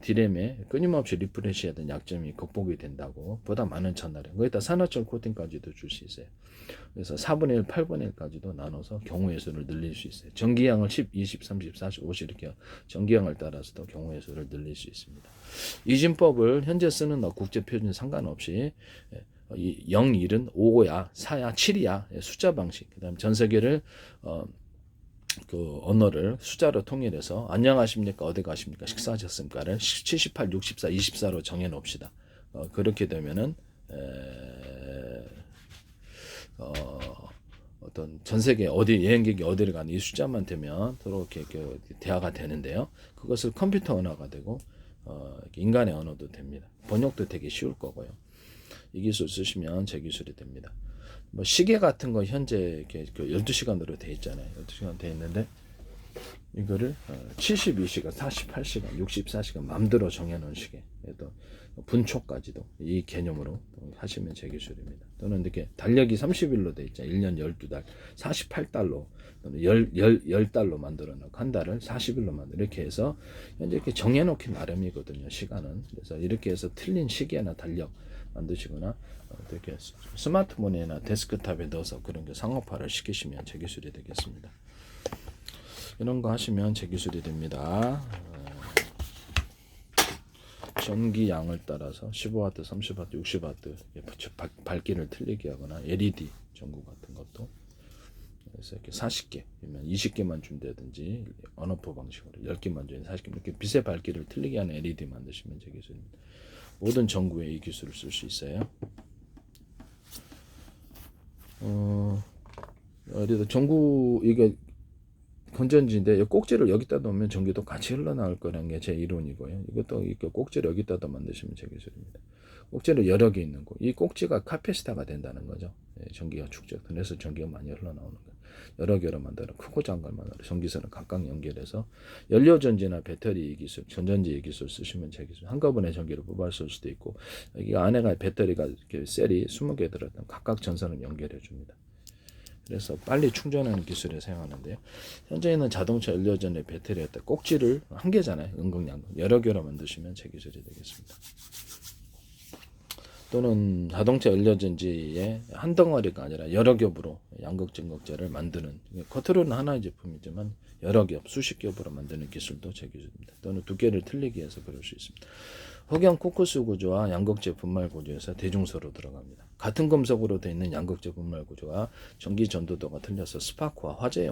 D램에 끊임없이 리프레시해야 되는 약점이 극복이 된다고. 보다 많은 전화량. 거기다 산화철 코팅까지도 줄 수 있어요. 그래서 4분의 1, 8분의 1까지도 나눠서 경우의 수를 늘릴 수 있어요. 전기량을 10, 20, 30, 40, 50 이렇게 전기량을 따라서도 경우의 수를 늘릴 수 있습니다. 이 진법을 현재 쓰는 국제표준 상관없이 0, 1은 5야, 4야, 7이야 숫자 방식. 그다음 전 세계를 그 언어를 숫자로 통일해서 안녕하십니까 어디 가십니까 식사하셨습니까를 78, 64, 24로 정해 놓읍시다. 그렇게 되면은 어떤 전 세계 어디 여행객이 어디를 가는 이 숫자만 되면 서로 이렇게 대화가 되는데요. 그것을 컴퓨터 언어가 되고 인간의 언어도 됩니다. 번역도 되게 쉬울 거고요. 이 기술 쓰시면 제 기술이 됩니다. 뭐 시계 같은 거 현재 이렇게 12시간으로 돼 있잖아요. 12시간 돼 있는데 이거를 72시간, 48시간, 64시간 맘대로 정해놓은 시계. 또 분초까지도 이 개념으로 하시면 제 기술입니다. 또는 이렇게 달력이 30일로 돼 있잖아요. 1년 12달, 48달로 또는 10달로 만들어 놓고 한 달을 40일로 만들어 이렇게 해서 현재 이렇게 정해놓기 나름이거든요. 시간은. 그래서 이렇게 해서 틀린 시계나 달력 만드시거나 이렇게 스마트폰이나 데스크탑에 넣어서 그런 게 상업화를 시키시면 제 기술이 되겠습니다. 이런 거 하시면 제 기술이 됩니다. 전기 양을 따라서 15W, 30W, 60W 밝기를 틀리게 하거나 LED 전구 같은 것도 그래서 이렇게 40개면 20개만 준다든지 언어포 방식으로 10개만 준다 40개 이렇게 빛의 밝기를 틀리게 하는 LED 만드시면 제 기술입니다. 모든 전구에 이 기술을 쓸 수 있어요. 어디다 전구 이게 건전지인데 이 꼭지를 여기다 놓으면 전기도 같이 흘러나올 거라는 게 제 이론이고요. 이것도 이렇게 꼭지를 여기다도 만드시면 제 기술입니다. 꼭지를 여러 개 있는 거. 이 꼭지가 카패시터가 된다는 거죠. 예, 전기가 축적. 그래서 전기가 많이 흘러나오는 거예요. 여러 개로 만들어 크고 작은 걸 만들어 전기선을 각각 연결해서 연료전지나 배터리 기술, 전전지 기술 쓰시면 제 기술 한꺼번에 전기를 뽑아쓸 수도 있고 여기 안에가 배터리가 이렇게 셀이 20개 들었던 각각 전선을 연결해 줍니다. 그래서 빨리 충전하는 기술을 사용하는데요. 현재는 자동차 연료전의 배터리에 꼭지를 한 개잖아요. 음극양극 여러 개로 만드시면 제 기술이 되겠습니다. 또는 자동차 연료전지에 한 덩어리가 아니라 여러 겹으로 양극증극제를 만드는 겉으로는 하나의 제품이지만 여러 겹, 수십 겹으로 만드는 기술도 제 기술입니다. 또는 두께를 틀리게 해서 그럴 수 있습니다. 흑연 코크스 구조와 양극재 분말 구조에서 대중소로 들어갑니다. 같은 금속으로 되어 있는 양극재 분말 구조와 전기 전도도가 틀려서 스파크와 화재